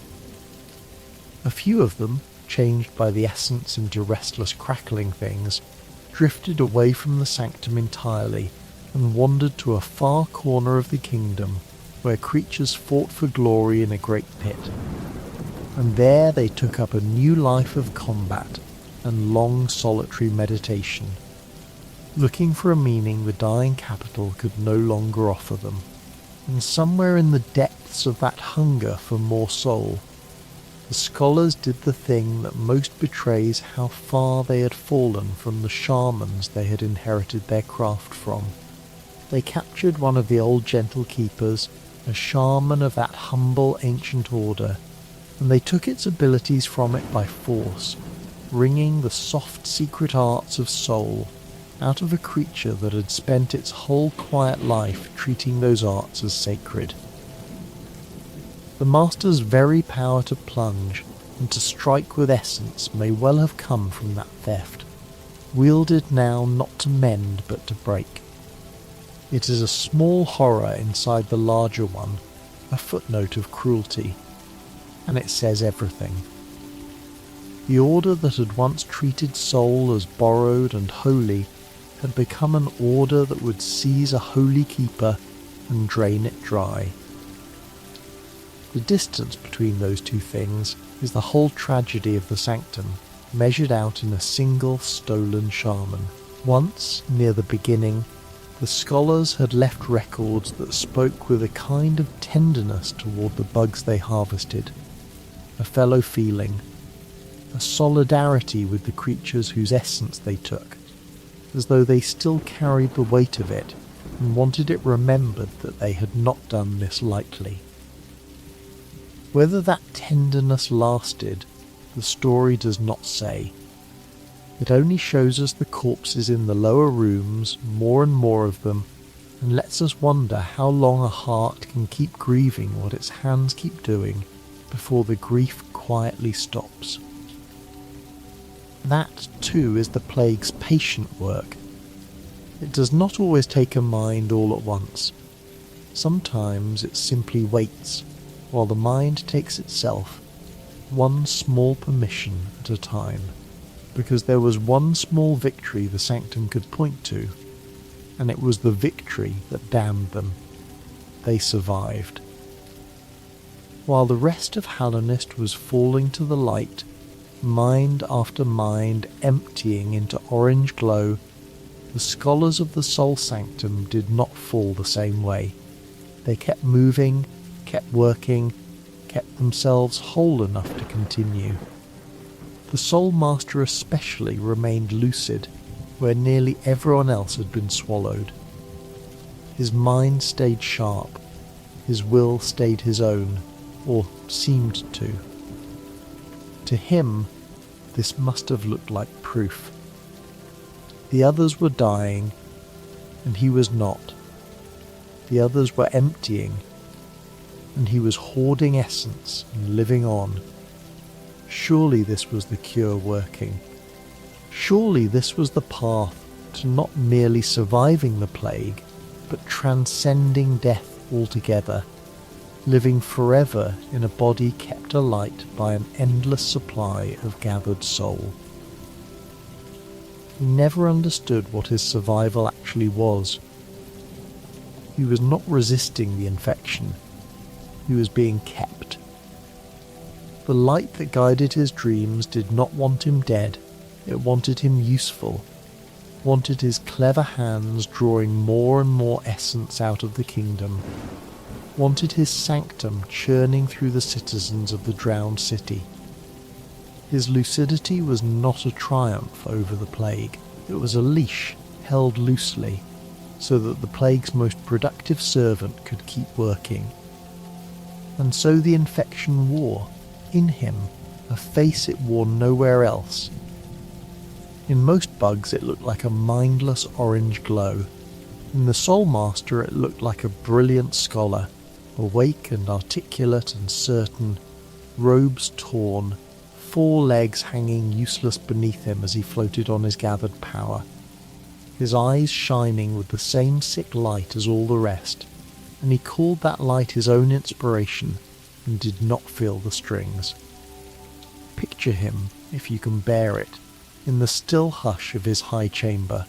A few of them, changed by the essence into restless crackling things, drifted away from the sanctum entirely and wandered to a far corner of the kingdom where creatures fought for glory in a great pit. And there they took up a new life of combat and long solitary meditation, looking for a meaning the dying capital could no longer offer them. And somewhere in the depths of that hunger for more soul, the scholars did the thing that most betrays how far they had fallen from the shamans they had inherited their craft from. They captured one of the old gentle keepers, a shaman of that humble ancient order, and they took its abilities from it by force, wringing the soft secret arts of soul out of a creature that had spent its whole quiet life treating those arts as sacred. The master's very power to plunge and to strike with essence may well have come from that theft, wielded now not to mend but to break. It is a small horror inside the larger one, a footnote of cruelty, and it says everything. The order that had once treated soul as borrowed and holy had become an order that would seize a holy keeper and drain it dry. The distance between those two things is the whole tragedy of the sanctum, measured out in a single stolen shaman. Once, near the beginning, the scholars had left records that spoke with a kind of tenderness toward the bugs they harvested, a fellow feeling, a solidarity with the creatures whose essence they took, as though they still carried the weight of it and wanted it remembered that they had not done this lightly. Whether that tenderness lasted, the story does not say. It only shows us the corpses in the lower rooms, more and more of them, and lets us wonder how long a heart can keep grieving what its hands keep doing before the grief quietly stops. That, too, is the plague's patient work. It does not always take a mind all at once. Sometimes it simply waits, while the mind takes itself, one small permission at a time. because there was one small victory the Sanctum could point to, and it was the victory that damned them. They survived. While the rest of Hallownest was falling to the light, mind after mind emptying into orange glow, the scholars of the Soul Sanctum did not fall the same way. They kept moving, kept working, kept themselves whole enough to continue. The Soul Master especially remained lucid, where nearly everyone else had been swallowed. His mind stayed sharp, his will stayed his own, or seemed to. To him, this must have looked like proof. The others were dying, and he was not. The others were emptying, and he was hoarding essence and living on. Surely this was the cure working. Surely this was the path to not merely surviving the plague, but transcending death altogether, living forever in a body kept alight by an endless supply of gathered soul. He never understood what his survival actually was. He was not resisting the infection. He was being kept. The light that guided his dreams did not want him dead. It wanted him useful, wanted his clever hands drawing more and more essence out of the kingdom, wanted his sanctum churning through the citizens of the drowned city. His lucidity was not a triumph over the plague. It was a leash held loosely so that the plague's most productive servant could keep working. And so the infection wore, in him, a face it wore nowhere else. In most bugs it looked like a mindless orange glow. In the Soul Master it looked like a brilliant scholar, awake and articulate and certain, robes torn, 4 legs hanging useless beneath him as he floated on his gathered power, his eyes shining with the same sick light as all the rest, and he called that light his own inspiration and did not feel the strings. Picture him, if you can bear it, in the still hush of his high chamber.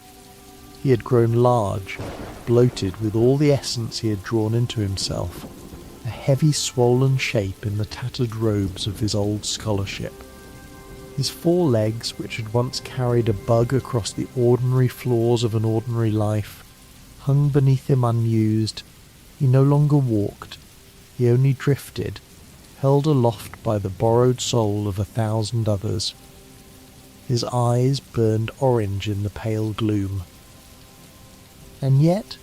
He had grown large, bloated with all the essence he had drawn into himself, a heavy swollen shape in the tattered robes of his old scholarship. His 4 legs, which had once carried a bug across the ordinary floors of an ordinary life, hung beneath him unused. He no longer walked, he only drifted, held aloft by the borrowed soul of 1,000 others. His eyes burned orange in the pale gloom. And yet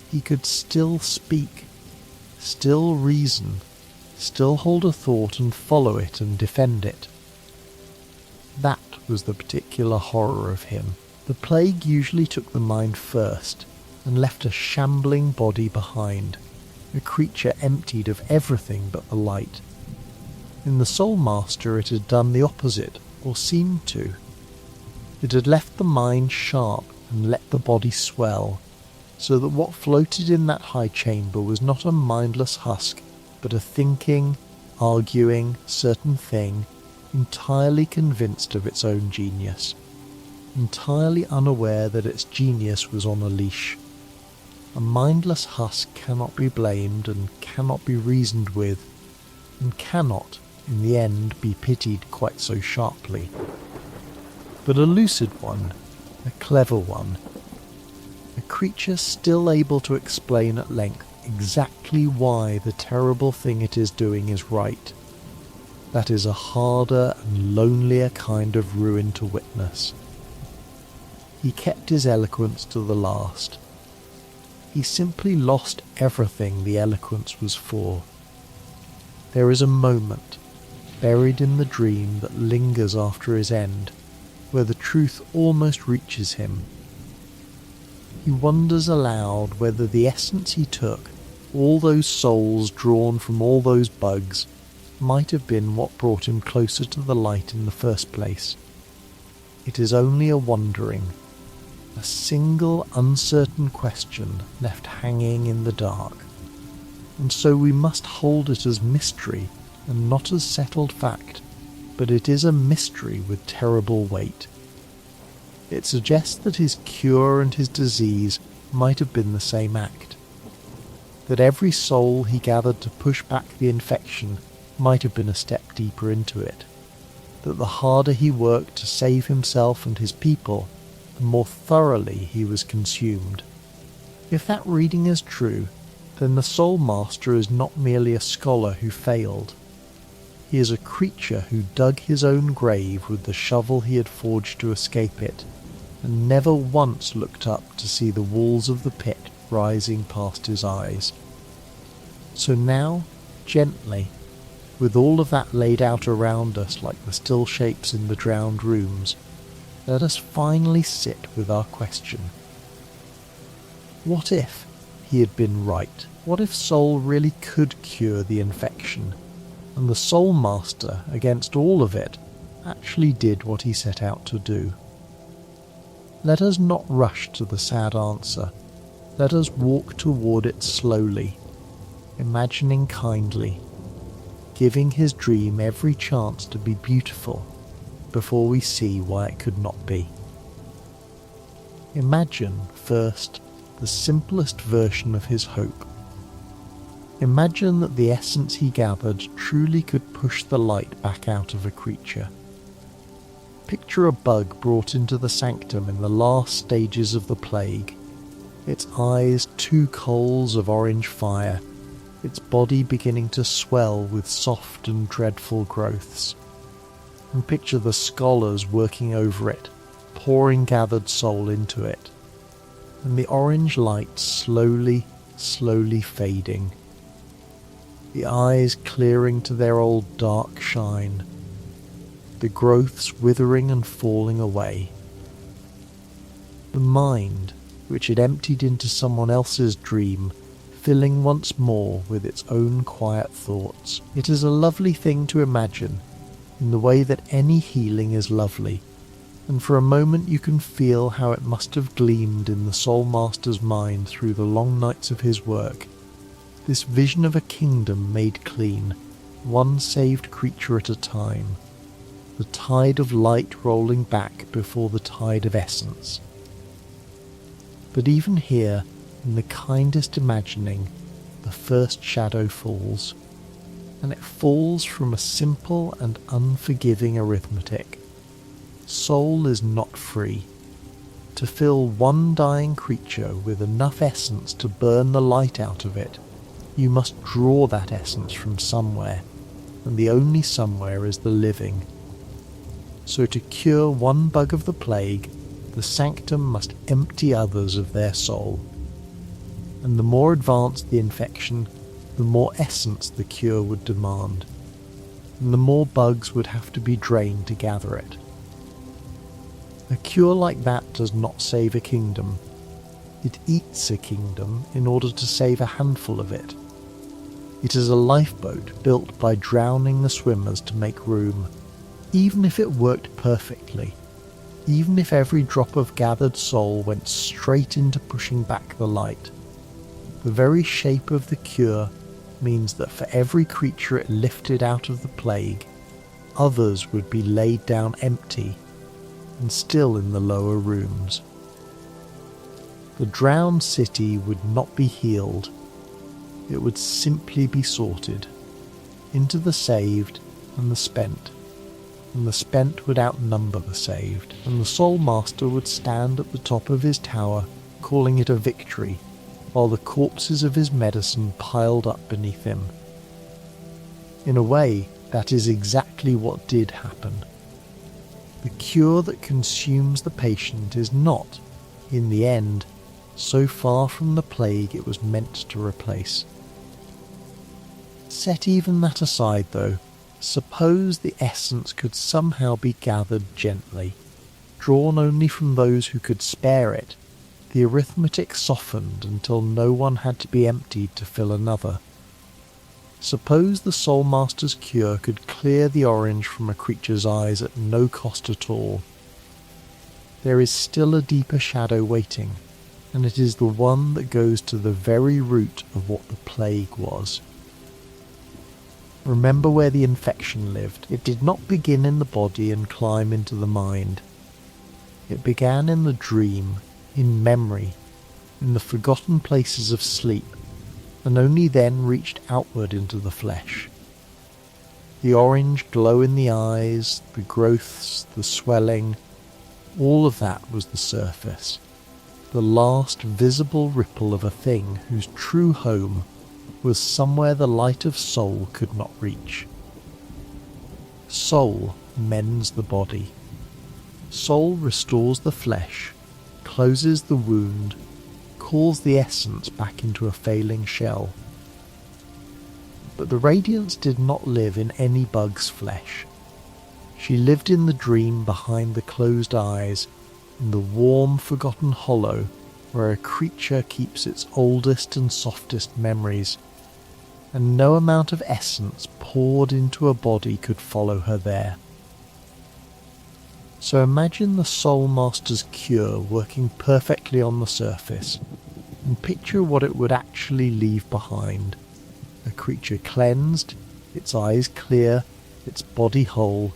he could still speak, still reason, still hold a thought and follow it and defend it. That was the particular horror of him. The plague usually took the mind first and left a shambling body behind, a creature emptied of everything but the light. In the Soul Master it had done the opposite, or seemed to. It had left the mind sharp and let the body swell, so that what floated in that high chamber was not a mindless husk, but a thinking, arguing, certain thing, entirely convinced of its own genius, entirely unaware that its genius was on a leash. A mindless husk cannot be blamed and cannot be reasoned with, and cannot, in the end, be pitied quite so sharply. But a lucid one, a clever one, a creature still able to explain at length exactly why the terrible thing it is doing is right, that is a harder and lonelier kind of ruin to witness. He kept his eloquence to the last. He simply lost everything the eloquence was for. There is a moment, buried in the dream that lingers after his end, where the truth almost reaches him. He wonders aloud whether the essence he took, all those souls drawn from all those bugs, might have been what brought him closer to the light in the first place. It is only a wondering, a single uncertain question left hanging in the dark, and so we must hold it as mystery and not as settled fact, but it is a mystery with terrible weight. It suggests that his cure and his disease might have been the same act, that every soul he gathered to push back the infection might have been a step deeper into it, that the harder he worked to save himself and his people, the more thoroughly he was consumed. If that reading is true, then the Soul Master is not merely a scholar who failed. He is a creature who dug his own grave with the shovel he had forged to escape it, and never once looked up to see the walls of the pit rising past his eyes. So now, gently, with all of that laid out around us like the still shapes in the drowned rooms, let us finally sit with our question. What if he had been right? What if Soul really could cure the infection, and the Soul Master, against all of it, actually did what he set out to do? Let us not rush to the sad answer. Let us walk toward it slowly, imagining kindly, giving his dream every chance to be beautiful before we see why it could not be. Imagine, first, the simplest version of his hope. Imagine that the essence he gathered truly could push the light back out of a creature. Picture a bug brought into the Sanctum in the last stages of the plague, its eyes 2 coals of orange fire, its body beginning to swell with soft and dreadful growths. And picture the scholars working over it, pouring gathered soul into it, and the orange light slowly fading, the eyes clearing to their old dark shine, the growths withering and falling away. The mind, which had emptied into someone else's dream, filling once more with its own quiet thoughts. It is a lovely thing to imagine, in the way that any healing is lovely, and for a moment you can feel how it must have gleamed in the Soul Master's mind through the long nights of his work, this vision of a kingdom made clean, one saved creature at a time, the tide of light rolling back before the tide of essence. But even here, in the kindest imagining, the first shadow falls, and it falls from a simple and unforgiving arithmetic. Soul is not free. To fill one dying creature with enough essence to burn the light out of it, you must draw that essence from somewhere, and the only somewhere is the living. So to cure one bug of the plague, the Sanctum must empty others of their soul. And the more advanced the infection, the more essence the cure would demand, and the more bugs would have to be drained to gather it. A cure like that does not save a kingdom. It eats a kingdom in order to save a handful of it. It is a lifeboat built by drowning the swimmers to make room. Even if it worked perfectly, even if every drop of gathered soul went straight into pushing back the light, the very shape of the cure means that for every creature it lifted out of the plague, others would be laid down empty and still in the lower rooms. The drowned city would not be healed, it would simply be sorted into the saved and the spent would outnumber the saved, and the Soul Master would stand at the top of his tower calling it a victory, while the corpses of his medicine piled up beneath him. In a way, that is exactly what did happen. The cure that consumes the patient is not, in the end, so far from the plague it was meant to replace. Set even that aside, though. Suppose the essence could somehow be gathered gently, drawn only from those who could spare it, the arithmetic softened until no one had to be emptied to fill another. Suppose the Soul Master's cure could clear the orange from a creature's eyes at no cost at all. There is still a deeper shadow waiting, and it is the one that goes to the very root of what the plague was. Remember where the infection lived. It did not begin in the body and climb into the mind. It began in the dream, in memory, in the forgotten places of sleep, and only then reached outward into the flesh. The orange glow in the eyes, the growths, the swelling, all of that was the surface, the last visible ripple of a thing whose true home was somewhere the light of soul could not reach. Soul mends the body. Soul restores the flesh, closes the wound, calls the essence back into a failing shell. But the Radiance did not live in any bug's flesh. She lived in the dream behind the closed eyes, in the warm, forgotten hollow where a creature keeps its oldest and softest memories, and no amount of essence poured into a body could follow her there. So imagine the Soul Master's cure working perfectly on the surface, and picture what it would actually leave behind. A creature cleansed, its eyes clear, its body whole,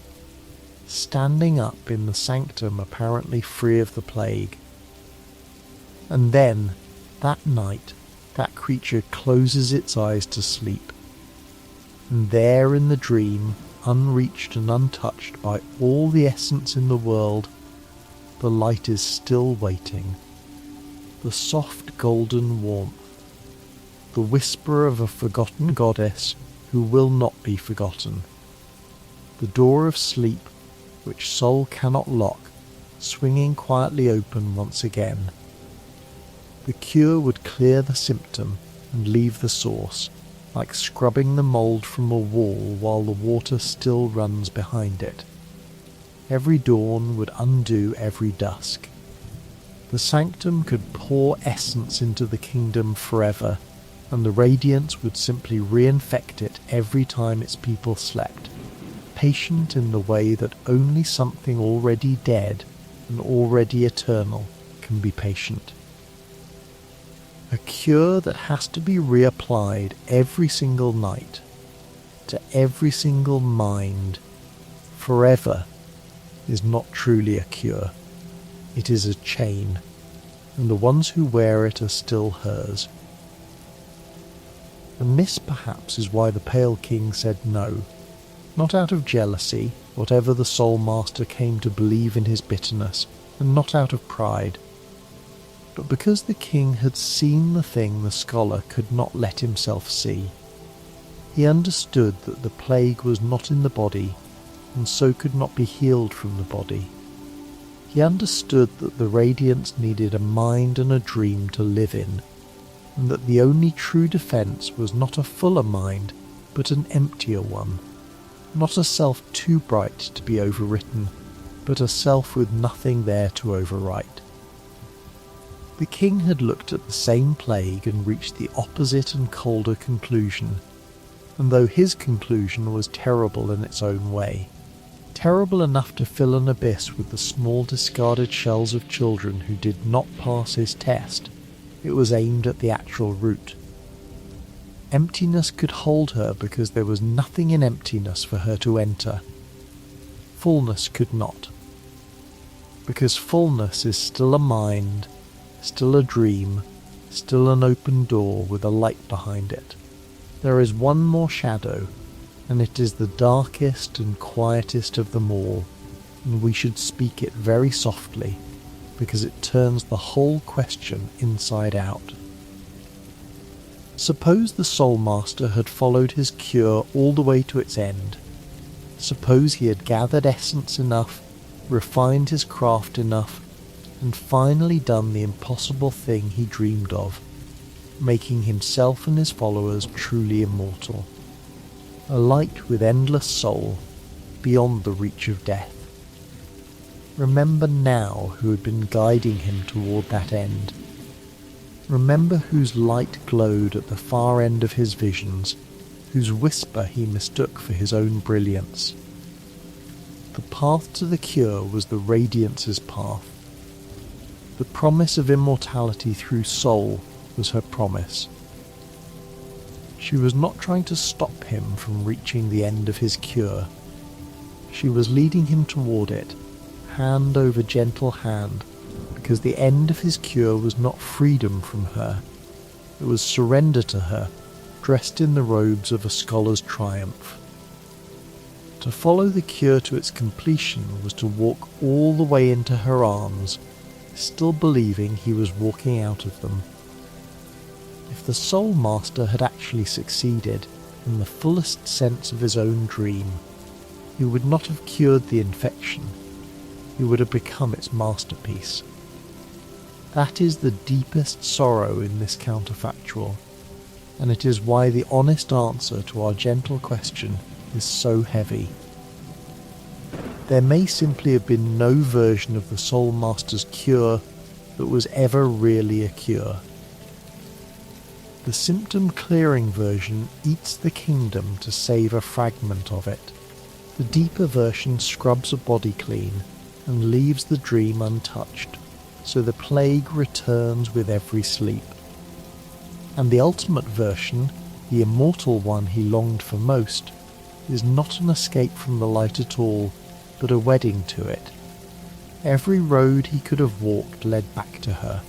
standing up in the Sanctum apparently free of the plague. And then, that night, that creature closes its eyes to sleep. And there in the dream, unreached and untouched by all the essence in the world, the light is still waiting. The soft golden warmth, the whisper of a forgotten goddess who will not be forgotten. The door of sleep, which soul cannot lock, swinging quietly open once again. The cure would clear the symptom and leave the source, like scrubbing the mould from a wall while the water still runs behind it. Every dawn would undo every dusk. The Sanctum could pour essence into the kingdom forever, and the Radiance would simply reinfect it every time its people slept, patient in the way that only something already dead and already eternal can be patient. A cure that has to be reapplied every single night, to every single mind, forever, is not truly a cure. It is a chain, and the ones who wear it are still hers. And this perhaps is why the Pale King said no, not out of jealousy, whatever the Soul Master came to believe in his bitterness, and not out of pride, but because the king had seen the thing the scholar could not let himself see. He understood that the plague was not in the body, and so could not be healed from the body. He understood that the Radiance needed a mind and a dream to live in, and that the only true defence was not a fuller mind, but an emptier one, not a self too bright to be overwritten, but a self with nothing there to overwrite. The king had looked at the same plague and reached the opposite and colder conclusion, and though his conclusion was terrible in its own way, terrible enough to fill an abyss with the small discarded shells of children who did not pass his test, it was aimed at the actual root. Emptiness could hold her because there was nothing in emptiness for her to enter. Fullness could not, because fullness is still a mind, still a dream, still an open door with a light behind it. There is one more shadow, and it is the darkest and quietest of them all, and we should speak it very softly, because it turns the whole question inside out. Suppose the Soul Master had followed his cure all the way to its end. Suppose he had gathered essence enough, refined his craft enough, and finally done the impossible thing he dreamed of, making himself and his followers truly immortal. A light with endless soul, beyond the reach of death. Remember now who had been guiding him toward that end. Remember whose light glowed at the far end of his visions, whose whisper he mistook for his own brilliance. The path to the cure was the Radiance's path. The promise of immortality through soul was her promise. She was not trying to stop him from reaching the end of his cure. She was leading him toward it, hand over gentle hand, because the end of his cure was not freedom from her. It was surrender to her, dressed in the robes of a scholar's triumph. To follow the cure to its completion was to walk all the way into her arms, still believing he was walking out of them. If the Soul Master had actually succeeded, in the fullest sense of his own dream, he would not have cured the infection, he would have become its masterpiece. That is the deepest sorrow in this counterfactual, and it is why the honest answer to our gentle question is so heavy. There may simply have been no version of the Soul Master's cure that was ever really a cure. The symptom-clearing version eats the kingdom to save a fragment of it. The deeper version scrubs a body clean and leaves the dream untouched, so the plague returns with every sleep. And the ultimate version, the immortal one he longed for most, is not an escape from the light at all, but a wedding to it. Every road he could have walked led back to her,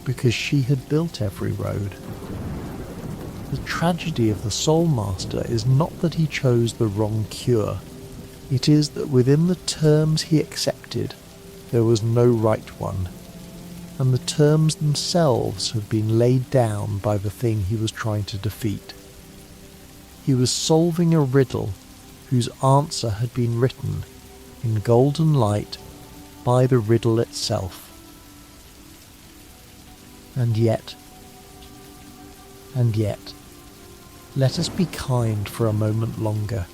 because she had built every road. The tragedy of the Soul Master is not that he chose the wrong cure, it is that within the terms he accepted there was no right one, and the terms themselves have been laid down by the thing he was trying to defeat. He was solving a riddle whose answer had been written in golden light by the riddle itself. And yet, let us be kind for a moment longer,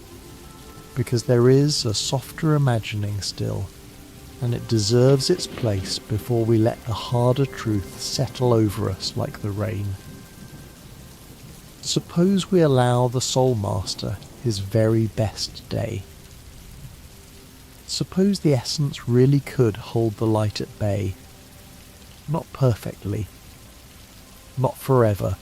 because there is a softer imagining still, and it deserves its place before we let the harder truth settle over us like the rain. Suppose we allow the Soul Master his very best day. Suppose the essence really could hold the light at bay, not perfectly, not forever,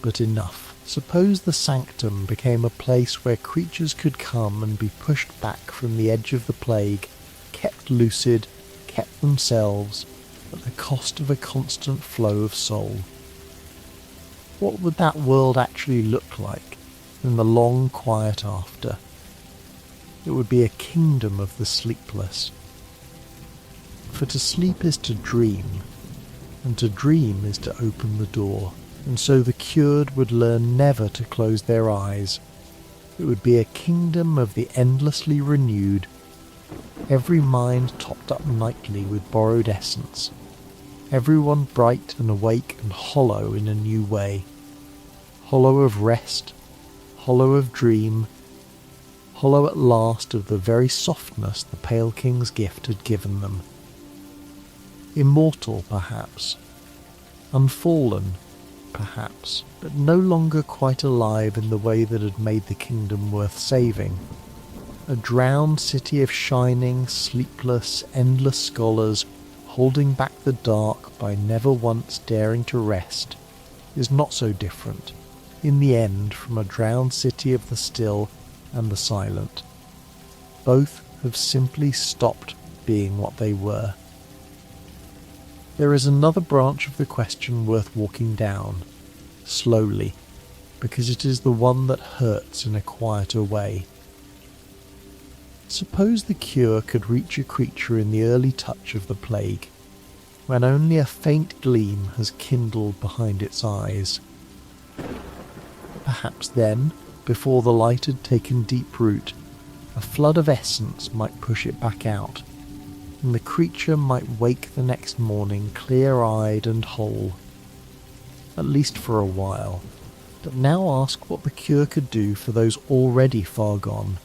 but enough. Suppose the Sanctum became a place where creatures could come and be pushed back from the edge of the plague, kept lucid, kept themselves, at the cost of a constant flow of soul. What would that world actually look like in the long quiet after? It would be a kingdom of the sleepless. For to sleep is to dream, and to dream is to open the door, and so the cured would learn never to close their eyes. It would be a kingdom of the endlessly renewed, every mind topped up nightly with borrowed essence, everyone bright and awake and hollow in a new way, hollow of rest, hollow of dream, hollow at last of the very softness the Pale King's gift had given them. Immortal, perhaps, unfallen, perhaps, but no longer quite alive in the way that had made the kingdom worth saving. A drowned city of shining, sleepless, endless scholars, holding back the dark by never once daring to rest, is not so different, in the end, from a drowned city of the still and the silent. Both have simply stopped being what they were. There is another branch of the question worth walking down, slowly, because it is the one that hurts in a quieter way. Suppose the cure could reach a creature in the early touch of the plague, when only a faint gleam has kindled behind its eyes. Perhaps then, before the light had taken deep root, a flood of essence might push it back out, and the creature might wake the next morning clear-eyed and whole, at least for a while. But now ask what the cure could do for those already far gone,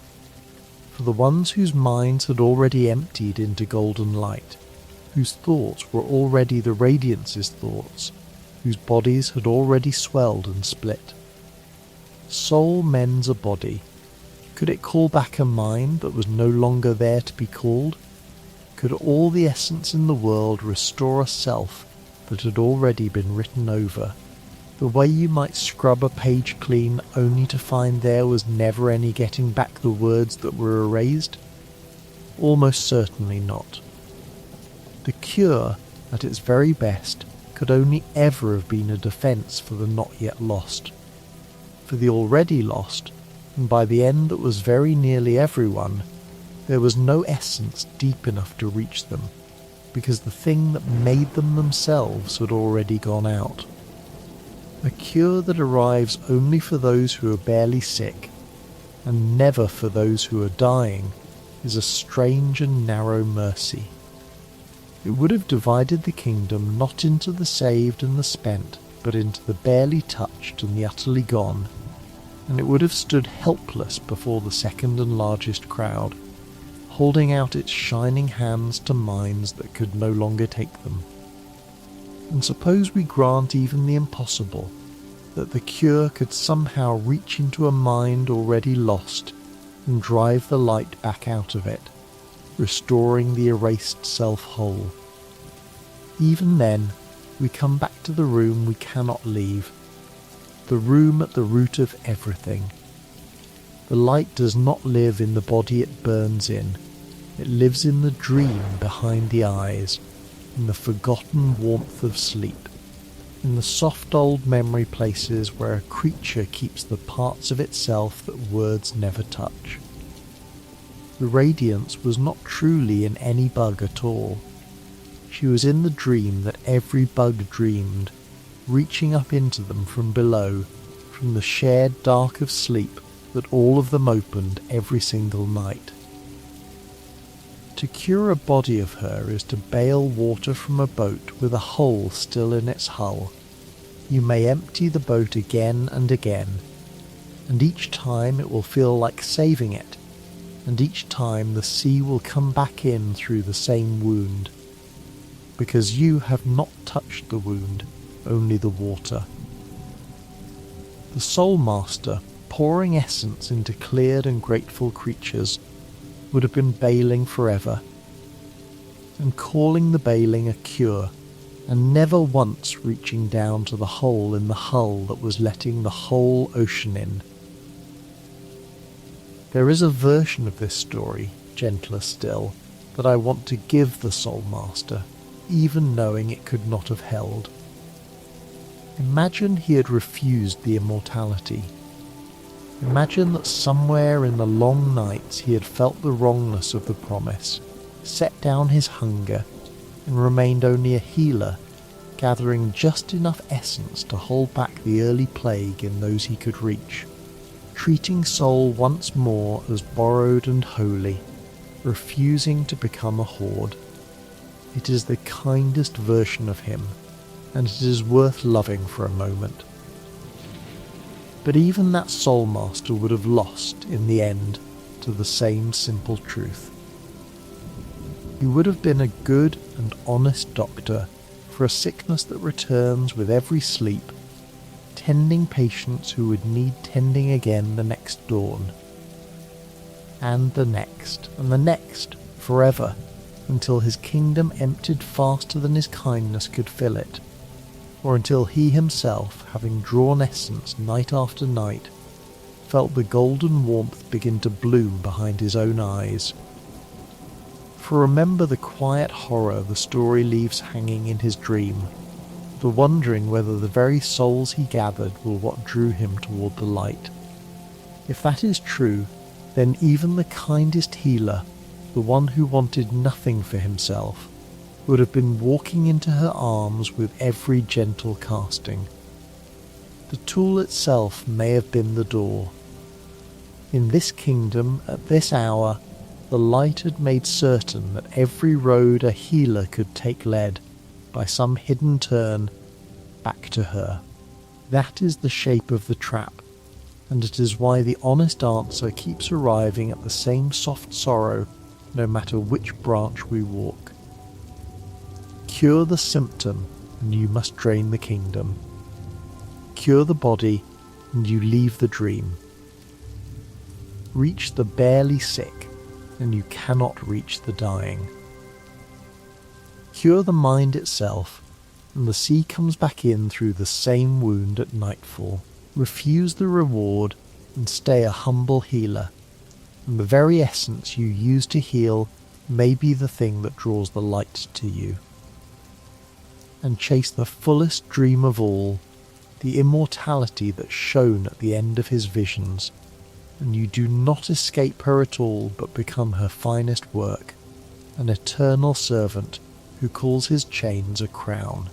for the ones whose minds had already emptied into golden light, whose thoughts were already the Radiance's thoughts, whose bodies had already swelled and split. Soul mends a body. Could it call back a mind that was no longer there to be called? Could all the essence in the world restore a self that had already been written over? The way you might scrub a page clean only to find there was never any getting back the words that were erased? Almost certainly not. The cure, at its very best, could only ever have been a defence for the not yet lost. For the already lost, and by the end that was very nearly everyone, there was no essence deep enough to reach them, because the thing that made them themselves had already gone out. A cure that arrives only for those who are barely sick, and never for those who are dying, is a strange and narrow mercy. It would have divided the kingdom not into the saved and the spent, but into the barely touched and the utterly gone, and it would have stood helpless before the second and largest crowd, holding out its shining hands to minds that could no longer take them. And suppose we grant even the impossible, that the cure could somehow reach into a mind already lost and drive the light back out of it, restoring the erased self whole. Even then, we come back to the room we cannot leave, the room at the root of everything. The light does not live in the body it burns in, it lives in the dream behind the eyes, in the forgotten warmth of sleep, in the soft old memory places where a creature keeps the parts of itself that words never touch. The radiance was not truly in any bug at all. She was in the dream that every bug dreamed, reaching up into them from below, from the shared dark of sleep that all of them opened every single night. To cure a body of her is to bail water from a boat with a hole still in its hull. You may empty the boat again and again, and each time it will feel like saving it, and each time the sea will come back in through the same wound, because you have not touched the wound, only the water. The Soul Master, pouring essence into cleared and grateful creatures, would have been bailing forever, and calling the bailing a cure, and never once reaching down to the hole in the hull that was letting the whole ocean in. There is a version of this story, gentler still, that I want to give the Soul Master, even knowing it could not have held. Imagine he had refused the immortality. Imagine that somewhere in the long nights he had felt the wrongness of the promise, set down his hunger, and remained only a healer, gathering just enough essence to hold back the early plague in those he could reach, treating soul once more as borrowed and holy, refusing to become a hoard. It is the kindest version of him, and it is worth loving for a moment. But even that Soul Master would have lost, in the end, to the same simple truth. He would have been a good and honest doctor for a sickness that returns with every sleep, tending patients who would need tending again the next dawn, and the next, forever, until his kingdom emptied faster than his kindness could fill it, or until he himself, having drawn essence night after night, felt the golden warmth begin to bloom behind his own eyes. For remember the quiet horror the story leaves hanging in his dream, the wondering whether the very souls he gathered were what drew him toward the light. If that is true, then even the kindest healer, the one who wanted nothing for himself, would have been walking into her arms with every gentle casting. The tool itself may have been the door. In this kingdom, at this hour, the light had made certain that every road a healer could take led, by some hidden turn, back to her. That is the shape of the trap, and it is why the honest answer keeps arriving at the same soft sorrow, no matter which branch we walk. Cure the symptom, and you must drain the kingdom. Cure the body, and you leave the dream. Reach the barely sick, and you cannot reach the dying. Cure the mind itself, and the sea comes back in through the same wound at nightfall. Refuse the reward and stay a humble healer, and the very essence you use to heal may be the thing that draws the light to you. And chase the fullest dream of all, the immortality that shone at the end of his visions, and you do not escape her at all but become her finest work, an eternal servant who calls his chains a crown.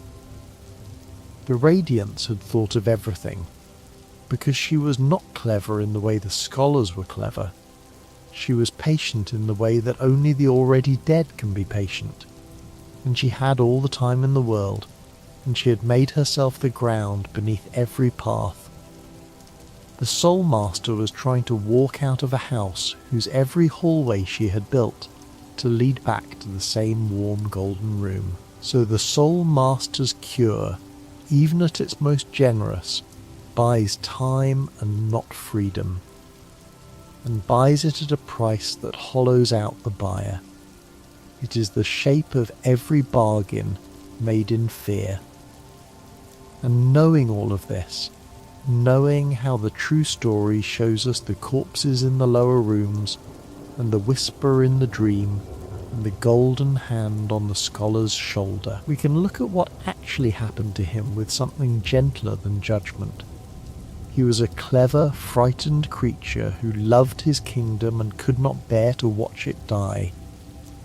The Radiance had thought of everything, because she was not clever in the way the scholars were clever. She was patient in the way that only the already dead can be patient, and she had all the time in the world, and she had made herself the ground beneath every path. The Soul Master was trying to walk out of a house whose every hallway she had built to lead back to the same warm golden room. So the Soul Master's cure, even at its most generous, buys time and not freedom, and buys it at a price that hollows out the buyer. It is the shape of every bargain made in fear. And knowing all of this, knowing how the true story shows us the corpses in the lower rooms, and the whisper in the dream, and the golden hand on the scholar's shoulder, we can look at what actually happened to him with something gentler than judgment. He was a clever, frightened creature who loved his kingdom and could not bear to watch it die,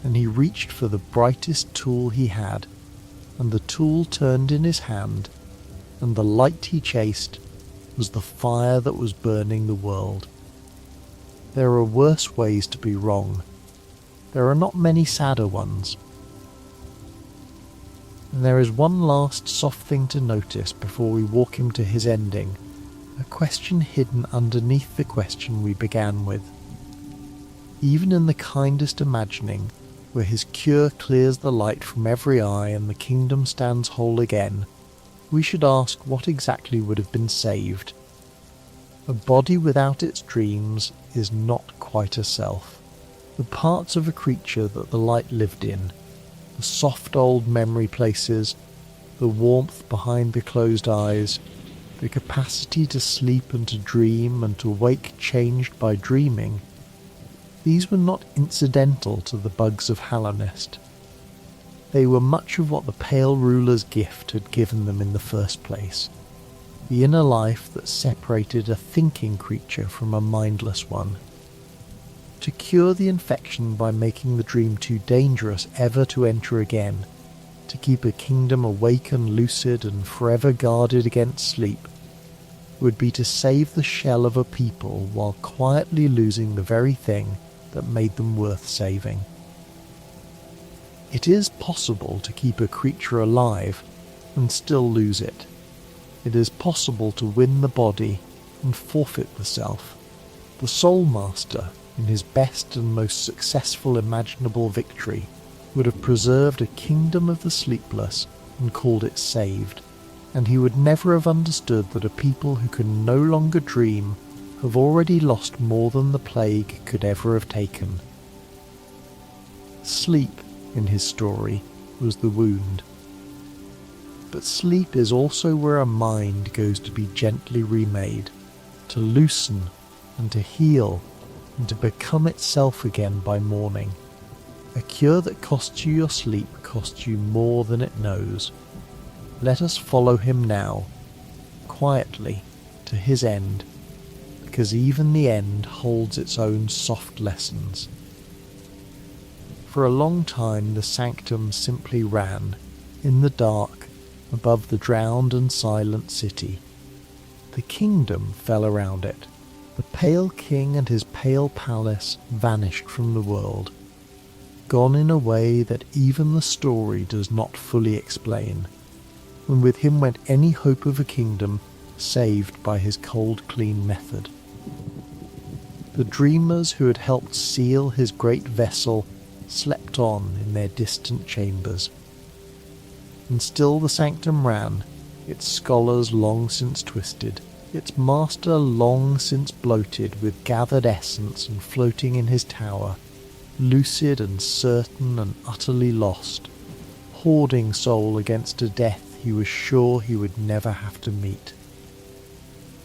and he reached for the brightest tool he had, and the tool turned in his hand, and the light he chased was the fire that was burning the world. There are worse ways to be wrong. There are not many sadder ones. And there is one last soft thing to notice before we walk him to his ending, a question hidden underneath the question we began with. Even in the kindest imagining, where his cure clears the light from every eye and the kingdom stands whole again, we should ask what exactly would have been saved. A body without its dreams is not quite a self. The parts of a creature that the light lived in, the soft old memory places, the warmth behind the closed eyes, the capacity to sleep and to dream and to wake changed by dreaming, these were not incidental to the bugs of Hallownest. They were much of what the Pale Ruler's gift had given them in the first place, the inner life that separated a thinking creature from a mindless one. To cure the infection by making the dream too dangerous ever to enter again, to keep a kingdom awake and lucid and forever guarded against sleep, would be to save the shell of a people while quietly losing the very thing that made them worth saving. It is possible to keep a creature alive and still lose it. It is possible to win the body and forfeit the self. The Soul Master, in his best and most successful imaginable victory, would have preserved a kingdom of the sleepless and called it saved, and he would never have understood that a people who can no longer dream have already lost more than the plague could ever have taken. Sleep, in his story, was the wound. But sleep is also where a mind goes to be gently remade, to loosen and to heal and to become itself again by morning. A cure that costs you your sleep costs you more than it knows. Let us follow him now, quietly, to his end, because even the end holds its own soft lessons. For a long time the Sanctum simply ran, in the dark, above the drowned and silent city. The kingdom fell around it. The Pale King and his pale palace vanished from the world, gone in a way that even the story does not fully explain, and with him went any hope of a kingdom saved by his cold clean method. The dreamers who had helped seal his great vessel slept on in their distant chambers. And still the Sanctum ran, its scholars long since twisted, its master long since bloated with gathered essence and floating in his tower, lucid and certain and utterly lost, hoarding soul against a death he was sure he would never have to meet.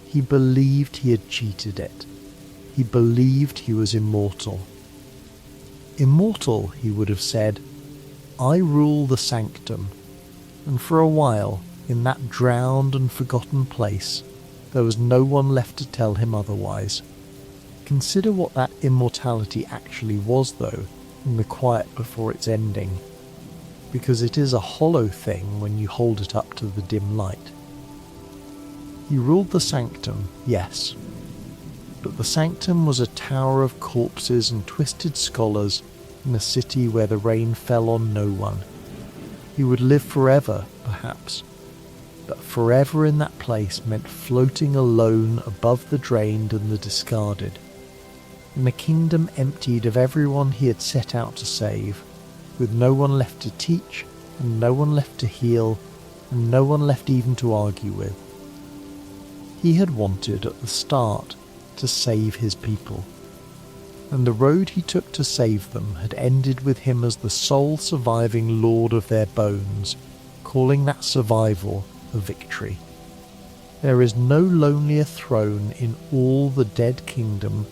He believed he had cheated it. He believed he was immortal. Immortal, he would have said, I rule the Sanctum, and for a while, in that drowned and forgotten place, there was no one left to tell him otherwise. Consider what that immortality actually was, though, in the quiet before its ending, because it is a hollow thing when you hold it up to the dim light. He ruled the Sanctum, yes, but the Sanctum was a tower of corpses and twisted scholars in a city where the rain fell on no one. He would live forever, perhaps, but forever in that place meant floating alone above the drained and the discarded, in a kingdom emptied of everyone he had set out to save, with no one left to teach, and no one left to heal, and no one left even to argue with. He had wanted, at the start, to save his people, and the road he took to save them had ended with him as the sole surviving lord of their bones, calling that survival a victory. There is no lonelier throne in all the dead kingdom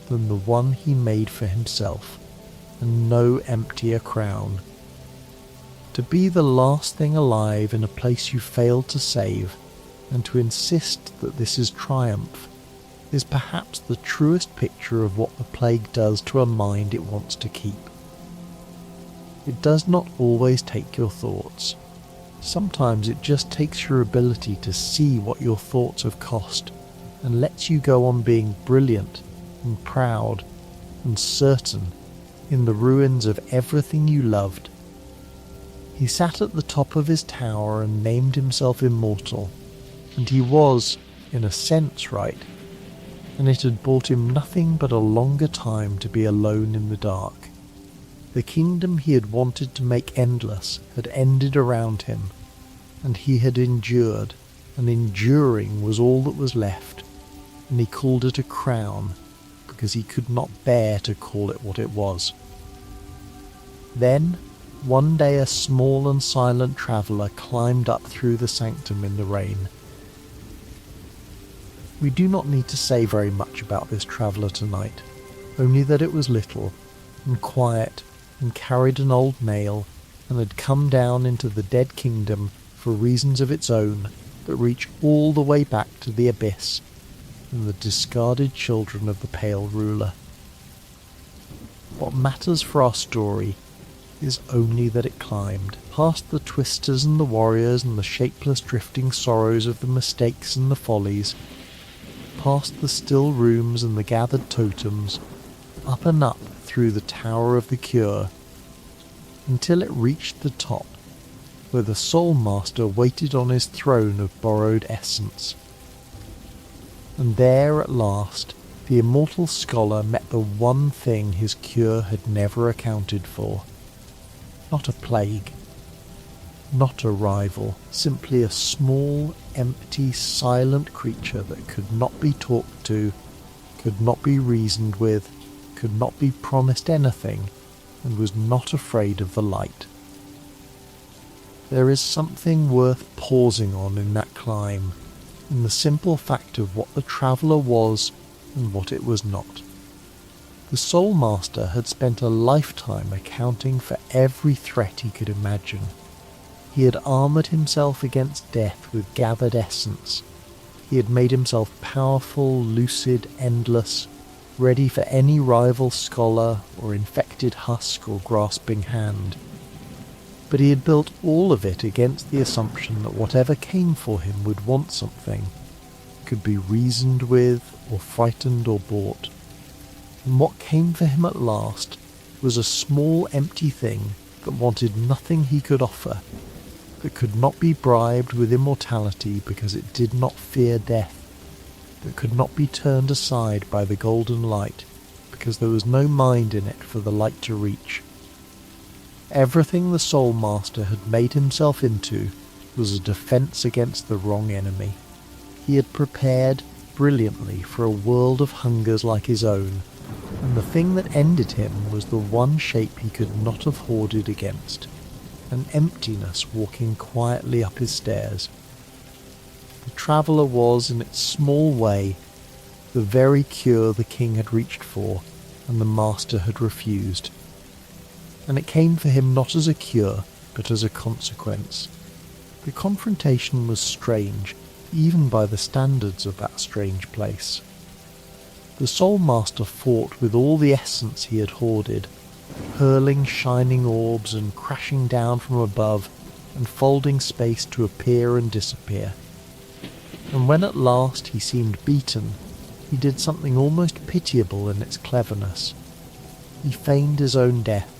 than the one he made for himself, and no emptier crown. To be the last thing alive in a place you failed to save, and to insist that this is triumph, is perhaps the truest picture of what the plague does to a mind it wants to keep. It does not always take your thoughts. Sometimes it just takes your ability to see what your thoughts have cost, and lets you go on being brilliant and proud and certain in the ruins of everything you loved. He sat at the top of his tower and named himself immortal, and he was, in a sense, right, and it had bought him nothing but a longer time to be alone in the dark. The kingdom he had wanted to make endless had ended around him, and he had endured, and enduring was all that was left, and he called it a crown, because he could not bear to call it what it was. Then, one day a small and silent traveller climbed up through the Sanctum in the rain. We do not need to say very much about this traveller tonight, only that it was little, and quiet, and carried an old nail, and had come down into the dead kingdom for reasons of its own that reach all the way back to the abyss, and the discarded children of the Pale Ruler. What matters for our story is only that it climbed, past the twisters and the warriors and the shapeless drifting sorrows of the mistakes and the follies, past the still rooms and the gathered totems, up and up through the Tower of the Cure, until it reached the top, where the Soul Master waited on his throne of borrowed essence. And there, at last, the immortal scholar met the one thing his cure had never accounted for. Not a plague, not a rival, simply a small, empty, silent creature that could not be talked to, could not be reasoned with, could not be promised anything, and was not afraid of the light. There is something worth pausing on in that climb, in the simple fact of what the traveller was and what it was not. The Soul Master had spent a lifetime accounting for every threat he could imagine. He had armoured himself against death with gathered essence. He had made himself powerful, lucid, endless, ready for any rival scholar or infected husk or grasping hand. But he had built all of it against the assumption that whatever came for him would want something, could be reasoned with, or frightened or bought. And what came for him at last was a small empty thing that wanted nothing he could offer, that could not be bribed with immortality because it did not fear death, that could not be turned aside by the golden light because there was no mind in it for the light to reach. Everything the Soul Master had made himself into was a defence against the wrong enemy. He had prepared brilliantly for a world of hungers like his own, and the thing that ended him was the one shape he could not have hoarded against, an emptiness walking quietly up his stairs. The traveller was, in its small way, the very cure the king had reached for and the master had refused. And it came for him not as a cure, but as a consequence. The confrontation was strange, even by the standards of that strange place. The Soul Master fought with all the essence he had hoarded, hurling shining orbs and crashing down from above and folding space to appear and disappear. And when at last he seemed beaten, he did something almost pitiable in its cleverness. He feigned his own death,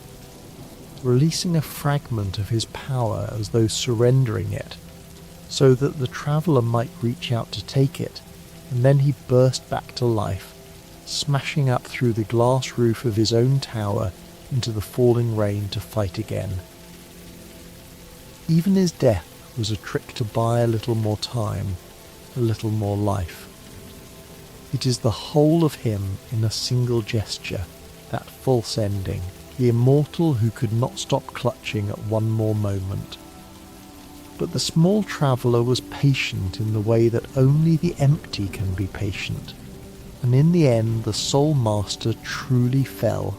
releasing a fragment of his power as though surrendering it, so that the traveller might reach out to take it, and then he burst back to life, smashing up through the glass roof of his own tower into the falling rain to fight again. Even his death was a trick to buy a little more time, a little more life. It is the whole of him in a single gesture, that false ending, the immortal who could not stop clutching at one more moment. But the small traveller was patient in the way that only the empty can be patient, and in the end the Soul Master truly fell,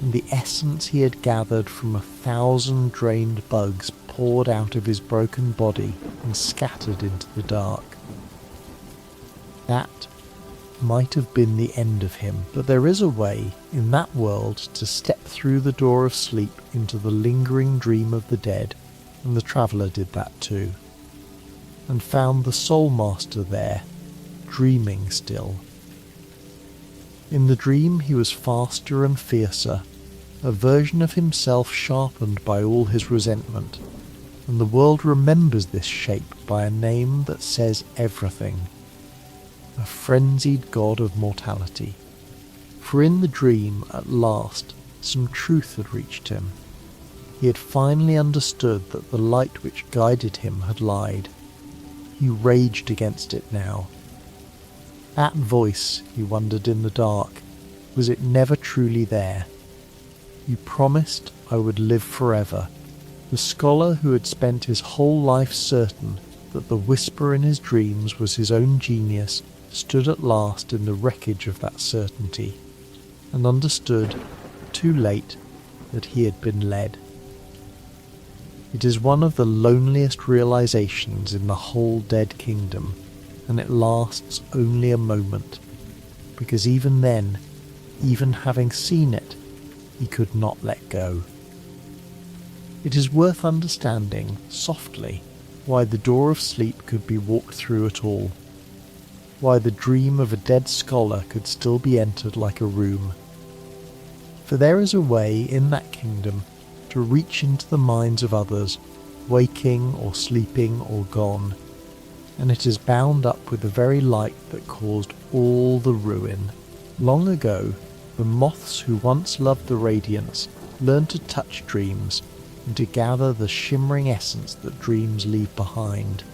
and the essence he had gathered from 1,000 drained bugs poured out of his broken body and scattered into the dark. That might have been the end of him, but there is a way in that world to step through the door of sleep into the lingering dream of the dead, and the traveller did that too, and found the Soul Master there, dreaming still. In the dream he was faster and fiercer, a version of himself sharpened by all his resentment, and the world remembers this shape by a name that says everything: a frenzied god of mortality. For in the dream, at last, some truth had reached him. He had finally understood that the light which guided him had lied. He raged against it now. That voice, he wondered in the dark, was it never truly there? You promised I would live forever. The scholar who had spent his whole life certain that the whisper in his dreams was his own genius stood at last in the wreckage of that certainty, and understood, too late, that he had been led. It is one of the loneliest realizations in the whole Dead Kingdom, and it lasts only a moment, because even then, even having seen it, he could not let go. It is worth understanding, softly, why the door of sleep could be walked through at all, why the dream of a dead scholar could still be entered like a room. For there is a way in that kingdom to reach into the minds of others, waking or sleeping or gone, and it is bound up with the very light that caused all the ruin. Long ago, the moths who once loved the Radiance learned to touch dreams and to gather the shimmering essence that dreams leave behind.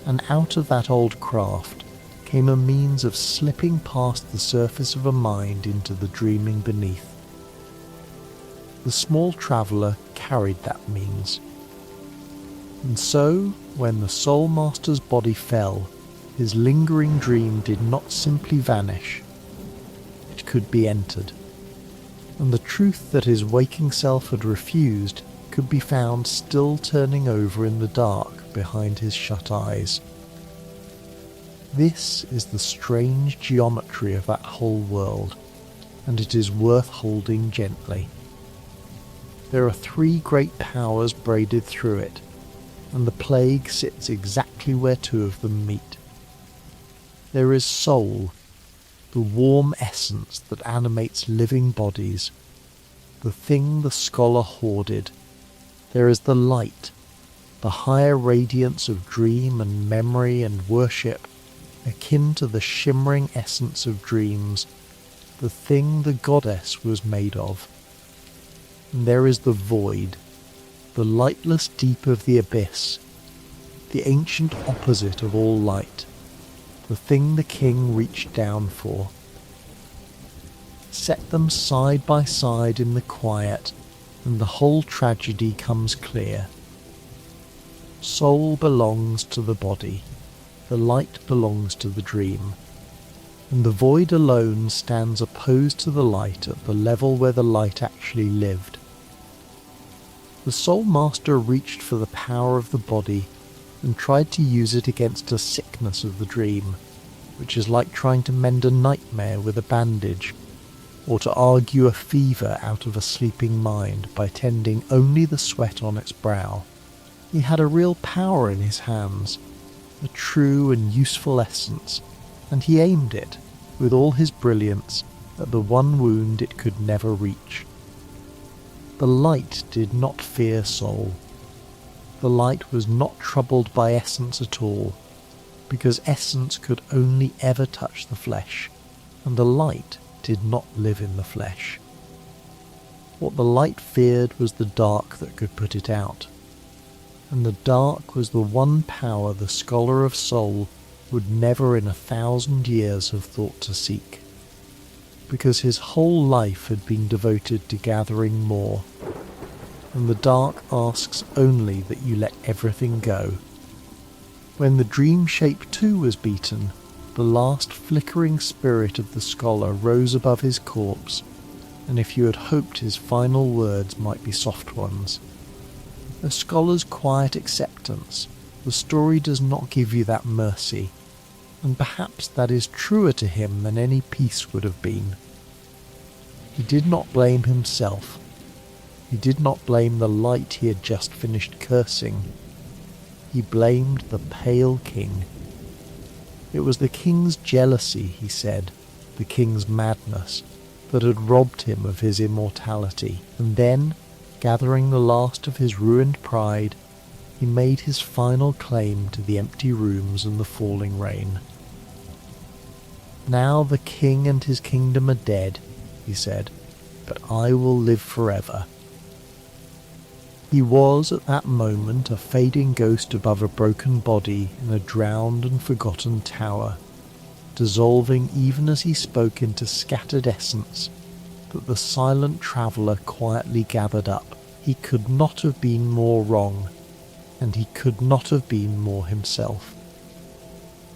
And out of that old craft came a means of slipping past the surface of a mind into the dreaming beneath. The small traveller carried that means. And so, when the Soul Master's body fell, his lingering dream did not simply vanish. It could be entered. And the truth that his waking self had refused could be found still turning over in the dark behind his shut eyes. This is the strange geometry of that whole world, and it is worth holding gently. There are 3 great powers braided through it, and the plague sits exactly where 2 of them meet. There is soul, the warm essence that animates living bodies, the thing the scholar hoarded. There is the light, the higher radiance of dream and memory and worship, akin to the shimmering essence of dreams, the thing the goddess was made of. And there is the void, the lightless deep of the abyss, the ancient opposite of all light, the thing the king reached down for. Set them side by side in the quiet, and the whole tragedy comes clear. Soul belongs to the body, the light belongs to the dream, and the void alone stands opposed to the light at the level where the light actually lived. The Soul Master reached for the power of the body and tried to use it against a sickness of the dream, which is like trying to mend a nightmare with a bandage, or to argue a fever out of a sleeping mind by tending only the sweat on its brow. He had a real power in his hands, a true and useful essence, and he aimed it, with all his brilliance, at the one wound it could never reach. The light did not fear soul. The light was not troubled by essence at all, because essence could only ever touch the flesh, and the light did not live in the flesh. What the light feared was the dark that could put it out, and the dark was the one power the scholar of soul would never in 1,000 years have thought to seek, because his whole life had been devoted to gathering more, and the dark asks only that you let everything go. When the dream shape too was beaten, the last flickering spirit of the scholar rose above his corpse, and if you had hoped his final words might be soft ones. A scholar's quiet acceptance, the story does not give you that mercy, and perhaps that is truer to him than any peace would have been. He did not blame himself. He did not blame the light he had just finished cursing. He blamed the pale king. It was the king's jealousy, he said, the king's madness, that had robbed him of his immortality, and then, gathering the last of his ruined pride, he made his final claim to the empty rooms and the falling rain. Now the king and his kingdom are dead, he said, but I will live forever. He was at that moment a fading ghost above a broken body in a drowned and forgotten tower, dissolving even as he spoke into scattered essence that the silent traveller quietly gathered up. He could not have been more wrong, and he could not have been more himself.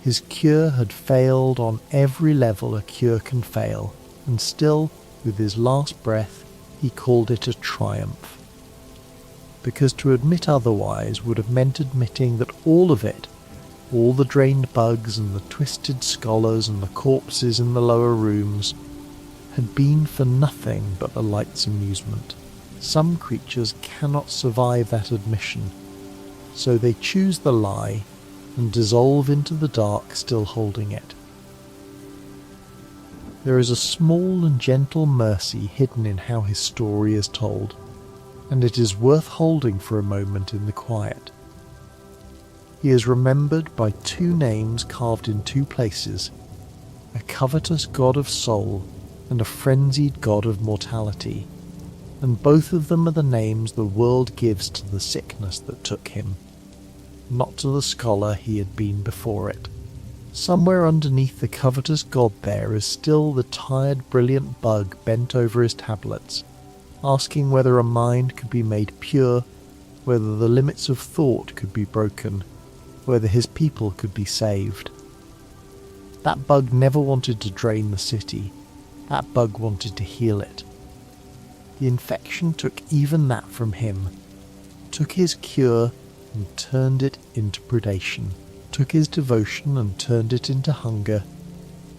His cure had failed on every level a cure can fail, and still, with his last breath, he called it a triumph. Because to admit otherwise would have meant admitting that all of it, all the drained bugs and the twisted scholars and the corpses in the lower rooms, had been for nothing but the light's amusement. Some creatures cannot survive that admission, so they choose the lie and dissolve into the dark still holding it. There is a small and gentle mercy hidden in how his story is told, and it is worth holding for a moment in the quiet. He is remembered by two names carved in two places, a covetous god of soul and a frenzied god of mortality, and both of them are the names the world gives to the sickness that took him, not to the scholar he had been before it. Somewhere underneath the covetous god there is still the tired, brilliant bug bent over his tablets, asking whether a mind could be made pure, whether the limits of thought could be broken, whether his people could be saved. That bug never wanted to drain the city. That bug wanted to heal it. The infection took even that from him, took his cure and turned it into predation, took his devotion and turned it into hunger,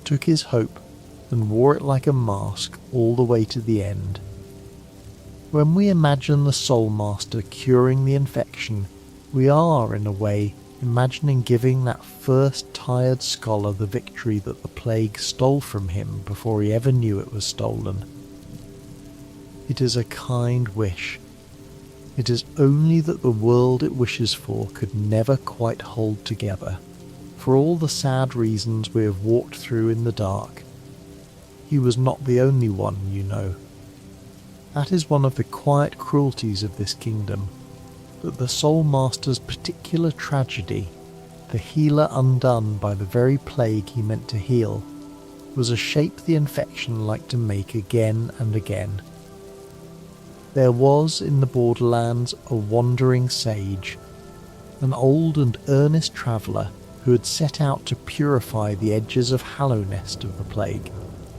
took his hope and wore it like a mask all the way to the end. When we imagine the Soul Master curing the infection, we are, in a way, imagining giving that first tired scholar the victory that the plague stole from him before he ever knew it was stolen. It is a kind wish. It is only that the world it wishes for could never quite hold together, for all the sad reasons we have walked through in the dark. He was not the only one, you know. That is one of the quiet cruelties of this kingdom, that the Soul Master's particular tragedy, the healer undone by the very plague he meant to heal, was a shape the infection liked to make again and again. There was in the borderlands a wandering sage, an old and earnest traveller who had set out to purify the edges of Hallownest of the plague,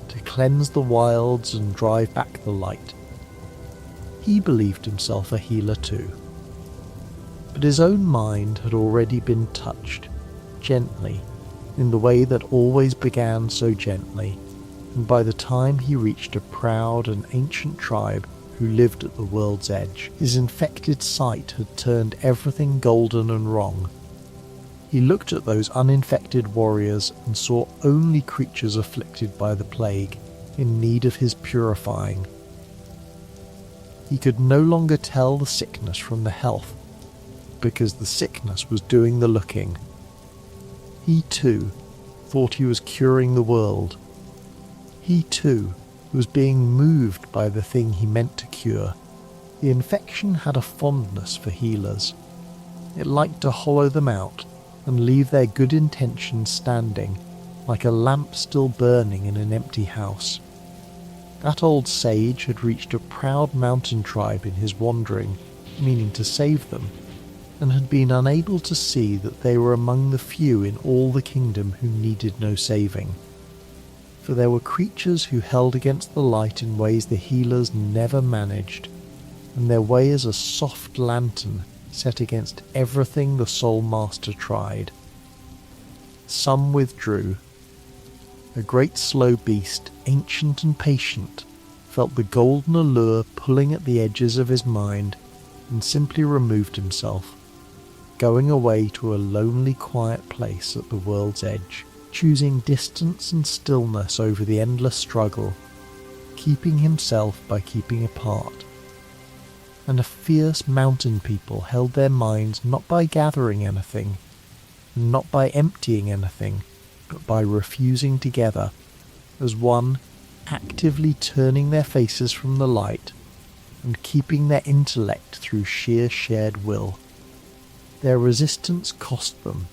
to cleanse the wilds and drive back the light. He believed himself a healer too, but his own mind had already been touched, gently, in the way that always began so gently, and by the time he reached a proud and ancient tribe who lived at the world's edge, his infected sight had turned everything golden and wrong. He looked at those uninfected warriors and saw only creatures afflicted by the plague, in need of his purifying. He could no longer tell the sickness from the health, because the sickness was doing the looking. He too thought he was curing the world. He too was being moved by the thing he meant to cure. The infection had a fondness for healers. It liked to hollow them out and leave their good intentions standing, like a lamp still burning in an empty house. That old sage had reached a proud mountain tribe in his wandering, meaning to save them, and had been unable to see that they were among the few in all the kingdom who needed no saving. For there were creatures who held against the light in ways the healers never managed, and their way is a soft lantern set against everything the Soul Master tried. Some withdrew. A great slow beast, ancient and patient, felt the golden allure pulling at the edges of his mind, and simply removed himself, going away to a lonely quiet place at the world's edge, choosing distance and stillness over the endless struggle, keeping himself by keeping apart. And a fierce mountain people held their minds not by gathering anything, and not by emptying anything, but by refusing together, as one, actively turning their faces from the light, and keeping their intellect through sheer shared will. Their resistance cost them,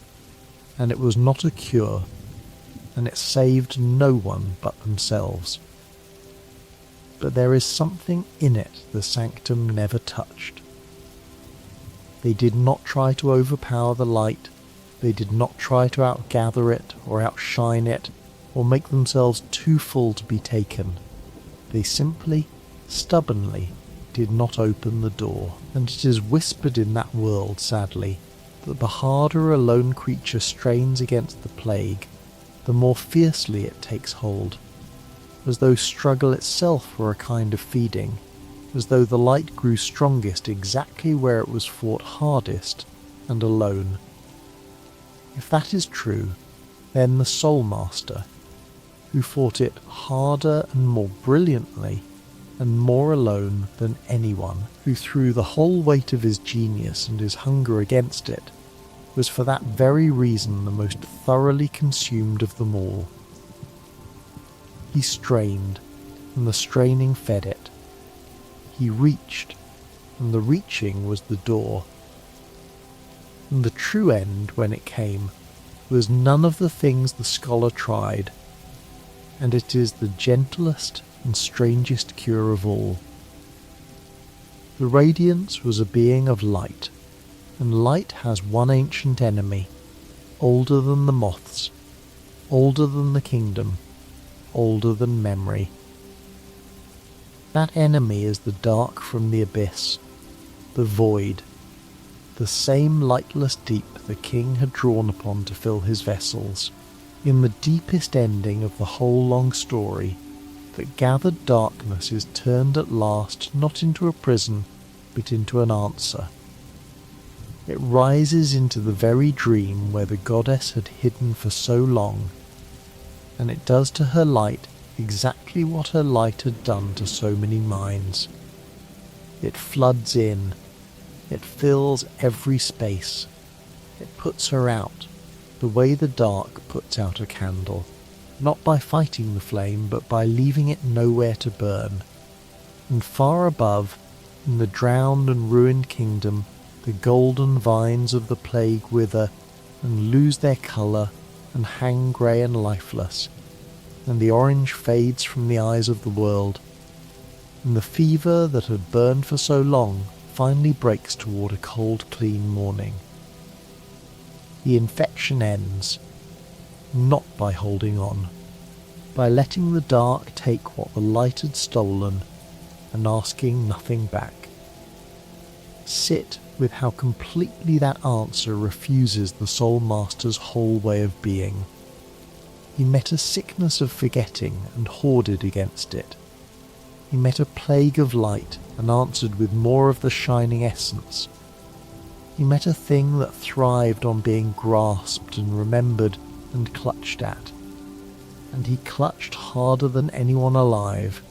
and it was not a cure, and it saved no one but themselves. But there is something in it the Sanctum never touched. They did not try to overpower the light, they did not try to outgather it or outshine it, or make themselves too full to be taken. They simply, stubbornly, did not open the door, and it is whispered in that world, sadly, that the harder a lone creature strains against the plague, the more fiercely it takes hold, as though struggle itself were a kind of feeding, as though the light grew strongest exactly where it was fought hardest and alone. If that is true, then the Soul Master, who fought it harder and more brilliantly and more alone than anyone, who threw the whole weight of his genius and his hunger against it, was for that very reason the most thoroughly consumed of them all. He strained, and the straining fed it. He reached, and the reaching was the door. And the true end, when it came, was none of the things the scholar tried, and it is the gentlest and strangest cure of all. The Radiance was a being of light, and light has one ancient enemy, older than the moths, older than the kingdom, older than memory. That enemy is the dark from the abyss, the void, the same lightless deep the king had drawn upon to fill his vessels. In the deepest ending of the whole long story, that gathered darkness is turned at last not into a prison, but into an answer. It rises into the very dream where the goddess had hidden for so long, and it does to her light exactly what her light had done to so many minds. It floods in, it fills every space, it puts her out, the way the dark puts out a candle, not by fighting the flame, but by leaving it nowhere to burn. And far above, in the drowned and ruined kingdom, the golden vines of the plague wither and lose their colour and hang grey and lifeless, and the orange fades from the eyes of the world. and the fever that had burned for so long finally breaks toward a cold, clean morning. The infection ends, not by holding on, by letting the dark take what the light had stolen and asking nothing back. Sit with how completely that answer refuses the Soul Master's whole way of being. He met a sickness of forgetting and hoarded against it. He met a plague of light and answered with more of the shining essence. He met a thing that thrived on being grasped and remembered and clutched at. And he clutched harder than anyone alive,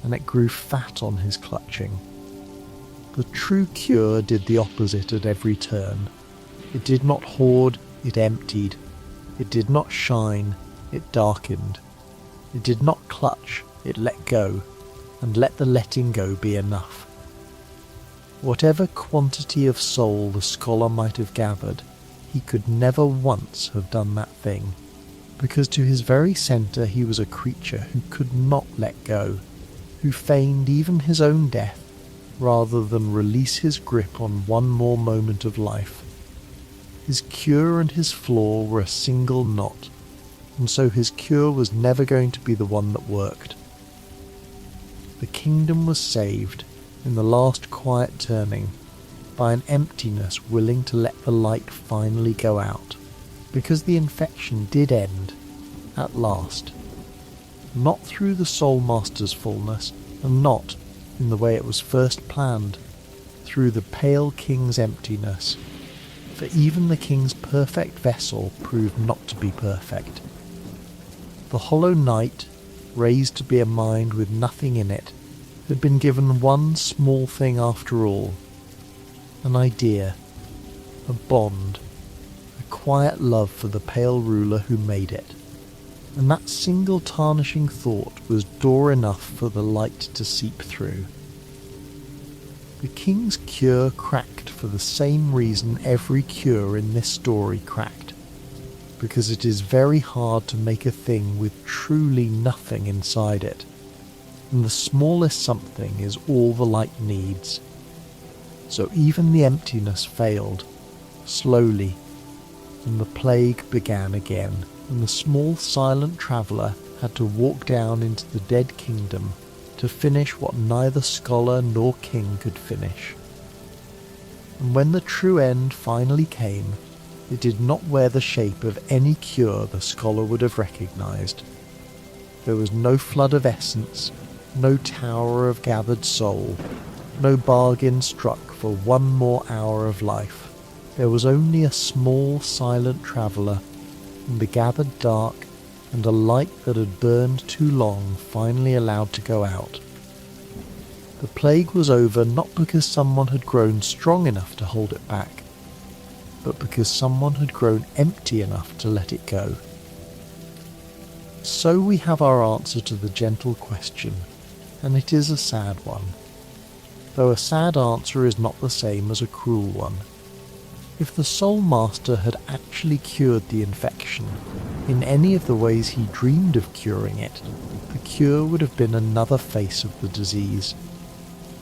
and it grew fat on his clutching. The true cure did the opposite at every turn. It did not hoard, it emptied. It did not shine, it darkened. It did not clutch, it let go, and let the letting go be enough. Whatever quantity of soul the scholar might have gathered, he could never once have done that thing, because to his very centre he was a creature who could not let go, who feigned even his own death, rather than release his grip on one more moment of life. His cure and his flaw were a single knot, and so his cure was never going to be the one that worked. The kingdom was saved, in the last quiet turning, by an emptiness willing to let the light finally go out, because the infection did end, at last. Not through the Soul Master's fullness, and not, in the way it was first planned, through the pale king's emptiness, for even the king's perfect vessel proved not to be perfect. The hollow night, raised to be a mind with nothing in it, had been given one small thing after all, an idea, a bond, a quiet love for the pale ruler who made it, and that single tarnishing thought was door enough for the light to seep through. The king's cure cracked for the same reason every cure in this story cracked, because it is very hard to make a thing with truly nothing inside it, and the smallest something is all the light needs. So even the emptiness failed, slowly, and the plague began again, and the small silent traveller had to walk down into the dead kingdom to finish what neither scholar nor king could finish. And when the true end finally came, it did not wear the shape of any cure the scholar would have recognized. There was no flood of essence, no tower of gathered soul, no bargain struck for one more hour of life. There was only a small silent traveller, and the gathered dark, and a light that had burned too long finally allowed to go out. The plague was over not because someone had grown strong enough to hold it back, but because someone had grown empty enough to let it go. So we have our answer to the gentle question, and it is a sad one, though a sad answer is not the same as a cruel one. If the Soul Master had actually cured the infection, in any of the ways he dreamed of curing it, the cure would have been another face of the disease,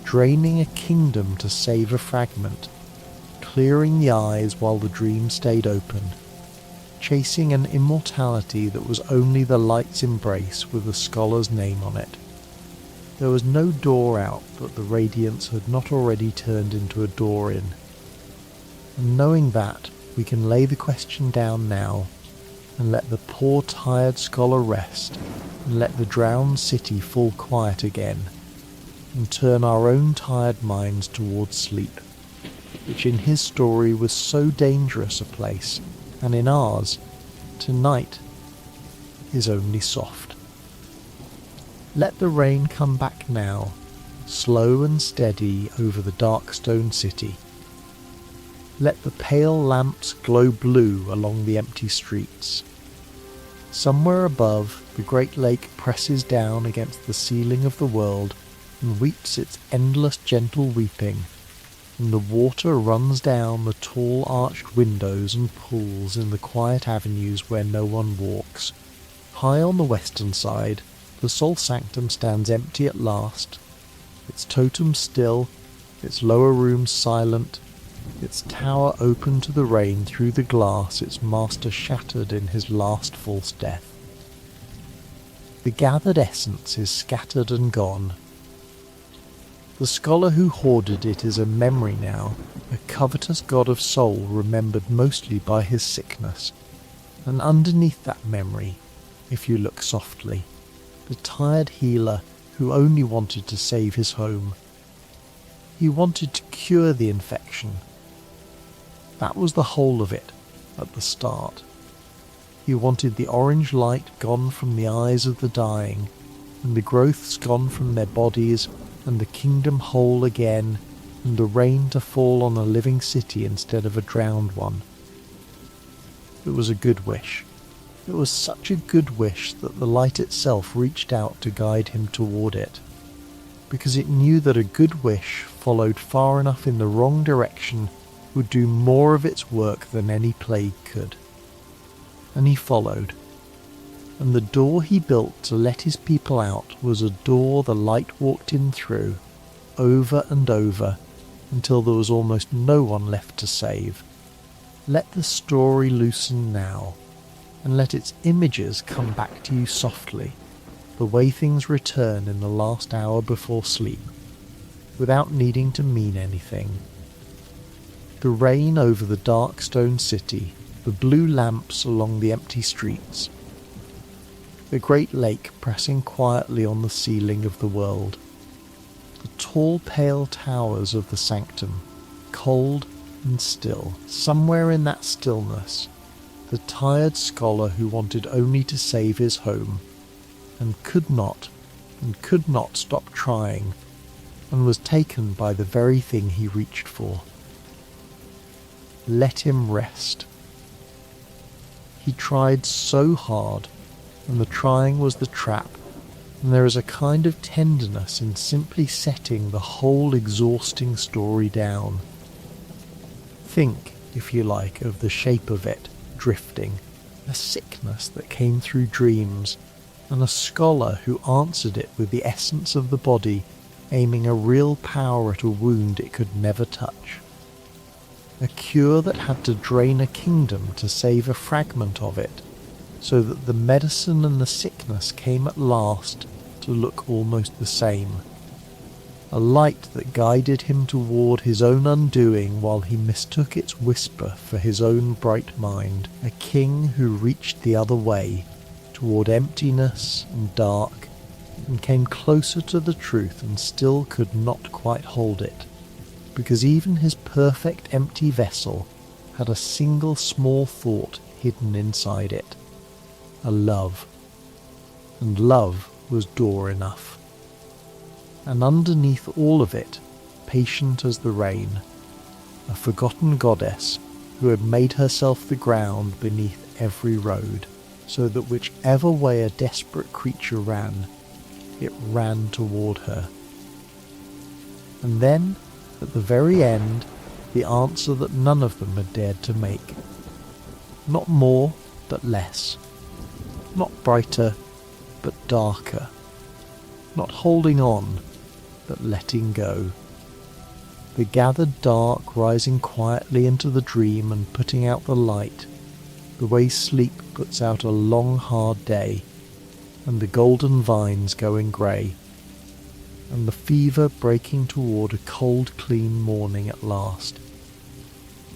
draining a kingdom to save a fragment, clearing the eyes while the dream stayed open, chasing an immortality that was only the light's embrace with the scholar's name on it. There was no door out that the Radiance had not already turned into a door in. And knowing that, we can lay the question down now, and let the poor tired scholar rest, and let the drowned city fall quiet again, and turn our own tired minds towards sleep, which in his story was so dangerous a place, and in ours, tonight, is only soft. Let the rain come back now, slow and steady over the dark stone city. Let the pale lamps glow blue along the empty streets. Somewhere above, the great lake presses down against the ceiling of the world and weeps its endless gentle weeping, and the water runs down the tall arched windows and pools in the quiet avenues where no one walks. High on the western side, the Soul Sanctum stands empty at last, its totem still, its lower rooms silent, its tower open to the rain through the glass its master shattered in his last false death. The gathered essence is scattered and gone. The scholar who hoarded it is a memory now, a covetous god of soul remembered mostly by his sickness, and underneath that memory, if you look softly, the tired healer who only wanted to save his home. He wanted to cure the infection. That was the whole of it, at the start. He wanted the orange light gone from the eyes of the dying, and the growths gone from their bodies, and the kingdom whole again, and the rain to fall on a living city instead of a drowned one. It was a good wish. It was such a good wish that the light itself reached out to guide him toward it, because it knew that a good wish followed far enough in the wrong direction would do more of its work than any plague could. And he followed, and the door he built to let his people out was a door the light walked in through, over and over, until there was almost no one left to save. Let the story loosen now, and let its images come back to you softly, the way things return in the last hour before sleep, without needing to mean anything. The rain over the dark stone city, the blue lamps along the empty streets, the great lake pressing quietly on the ceiling of the world, the tall pale towers of the Sanctum, cold and still. Somewhere in that stillness, the tired scholar who wanted only to save his home, and could not stop trying, and was taken by the very thing he reached for. Let him rest. He tried so hard, and the trying was the trap, and there is a kind of tenderness in simply setting the whole exhausting story down. Think, if you like, of the shape of it, drifting, a sickness that came through dreams, and a scholar who answered it with the essence of the body, aiming a real power at a wound it could never touch. A cure that had to drain a kingdom to save a fragment of it, so that the medicine and the sickness came at last to look almost the same. A light that guided him toward his own undoing while he mistook its whisper for his own bright mind. A king who reached the other way, toward emptiness and dark, and came closer to the truth and still could not quite hold it, because even his perfect empty vessel had a single small thought hidden inside it, a love, and love was door enough. And underneath all of it, patient as the rain, a forgotten goddess who had made herself the ground beneath every road, so that whichever way a desperate creature ran, it ran toward her. And then, at the very end, the answer that none of them had dared to make. Not more, but less. Not brighter, but darker. Not holding on, but letting go. The gathered dark rising quietly into the dream and putting out the light, the way sleep puts out a long hard day, and the golden vines going grey, and the fever breaking toward a cold clean morning at last.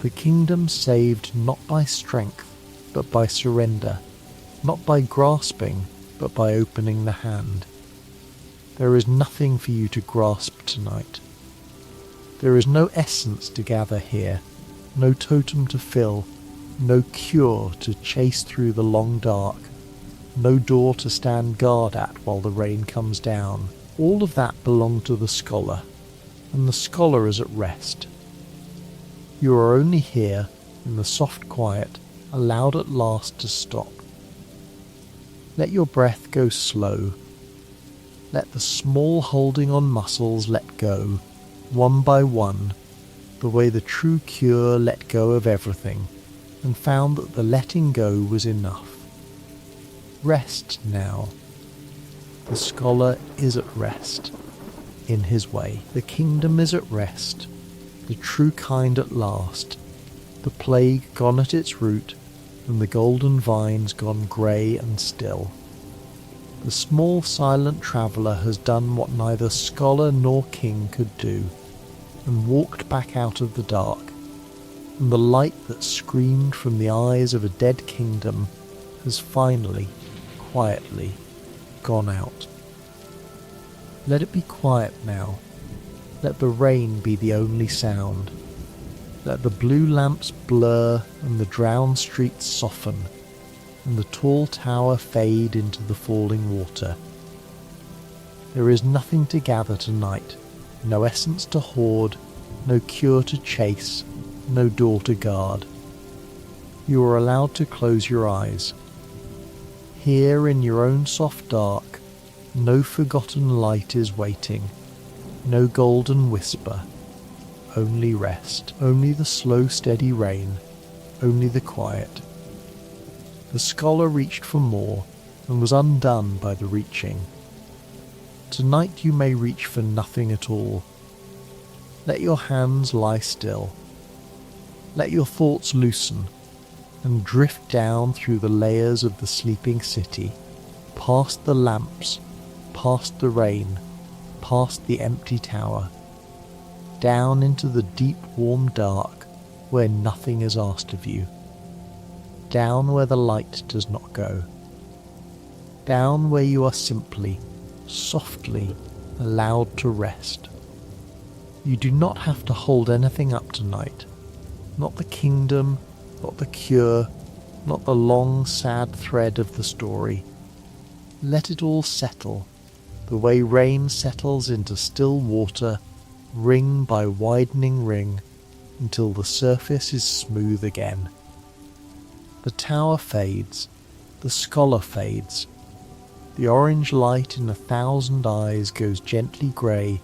The kingdom saved not by strength, but by surrender, not by grasping, but by opening the hand. There is nothing for you to grasp tonight. There is no essence to gather here, no totem to fill, no cure to chase through the long dark, no door to stand guard at while the rain comes down. All of that belonged to the scholar, and the scholar is at rest. You are only here, in the soft quiet, allowed at last to stop. Let your breath go slow. Let the small holding on muscles let go, one by one, the way the true cure let go of everything, and found that the letting go was enough. Rest now. The scholar is at rest. in his way. The kingdom is at rest, the true kind at last, the plague gone at its root, and the golden vines gone grey and still. The small silent traveller has done what neither scholar nor king could do, and walked back out of the dark, and the light that screamed from the eyes of a dead kingdom has finally, quietly, gone out. Let it be quiet now. Let the rain be the only sound. Let the blue lamps blur and the drowned streets soften, and the tall tower fade into the falling water. There is nothing to gather tonight, no essence to hoard, no cure to chase, no door to guard. You are allowed to close your eyes. Here in your own soft dark, no forgotten light is waiting, no golden whisper, only rest, only the slow steady rain, only the quiet. The scholar reached for more and was undone by the reaching. Tonight you may reach for nothing at all. Let your hands lie still. Let your thoughts loosen and drift down through the layers of the sleeping city, past the lamps, past the rain, past the empty tower, down into the deep warm dark where nothing is asked of you, down where the light does not go, down where you are simply, softly allowed to rest. You do not have to hold anything up tonight, not the kingdom, not the cure, not the long sad thread of the story. Let it all settle, the way rain settles into still water, ring by widening ring, until the surface is smooth again. The tower fades, the scholar fades, the orange light in 1,000 eyes goes gently grey,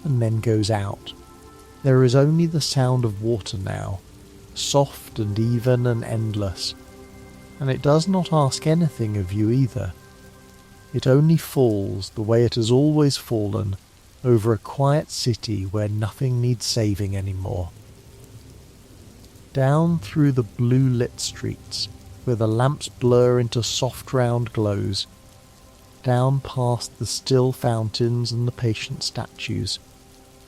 and then goes out. There is only the sound of water now, soft and even and endless, and it does not ask anything of you either. It only falls the way it has always fallen, over a quiet city where nothing needs saving anymore. Down through the blue-lit streets, where the lamps blur into soft round glows, down past the still fountains and the patient statues,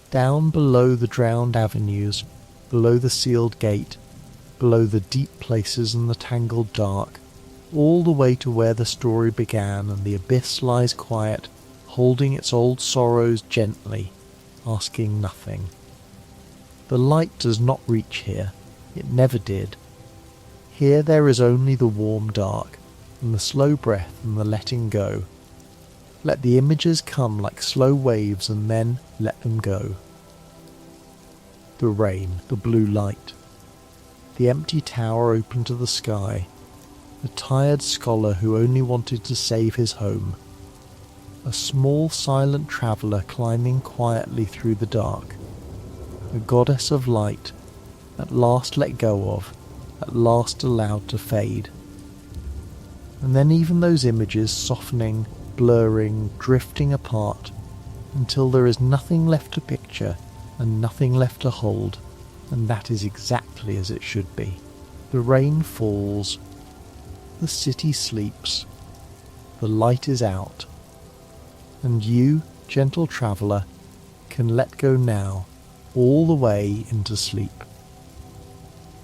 down below the drowned avenues, below the sealed gate, below the deep places and the tangled dark, all the way to where the story began, and the abyss lies quiet, holding its old sorrows gently, asking nothing. The light does not reach here, it never did. Here there is only the warm dark, and the slow breath and the letting go. Let the images come like slow waves, and then let them go. The rain, the blue light, the empty tower open to the sky, the tired scholar who only wanted to save his home, a small silent traveller climbing quietly through the dark, a goddess of light, at last let go of, at last allowed to fade. And then even those images softening, blurring, drifting apart, until there is nothing left to picture and nothing left to hold, and that is exactly as it should be. The rain falls, the city sleeps, the light is out, and you, gentle traveller, can let go now, all the way into sleep.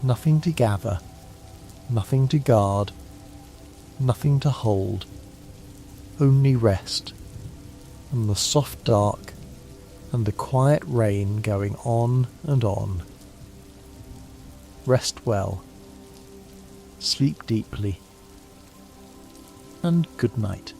Nothing to gather, nothing to guard, nothing to hold, only rest, and the soft dark, and the quiet rain going on and on. Rest well, sleep deeply, and good night.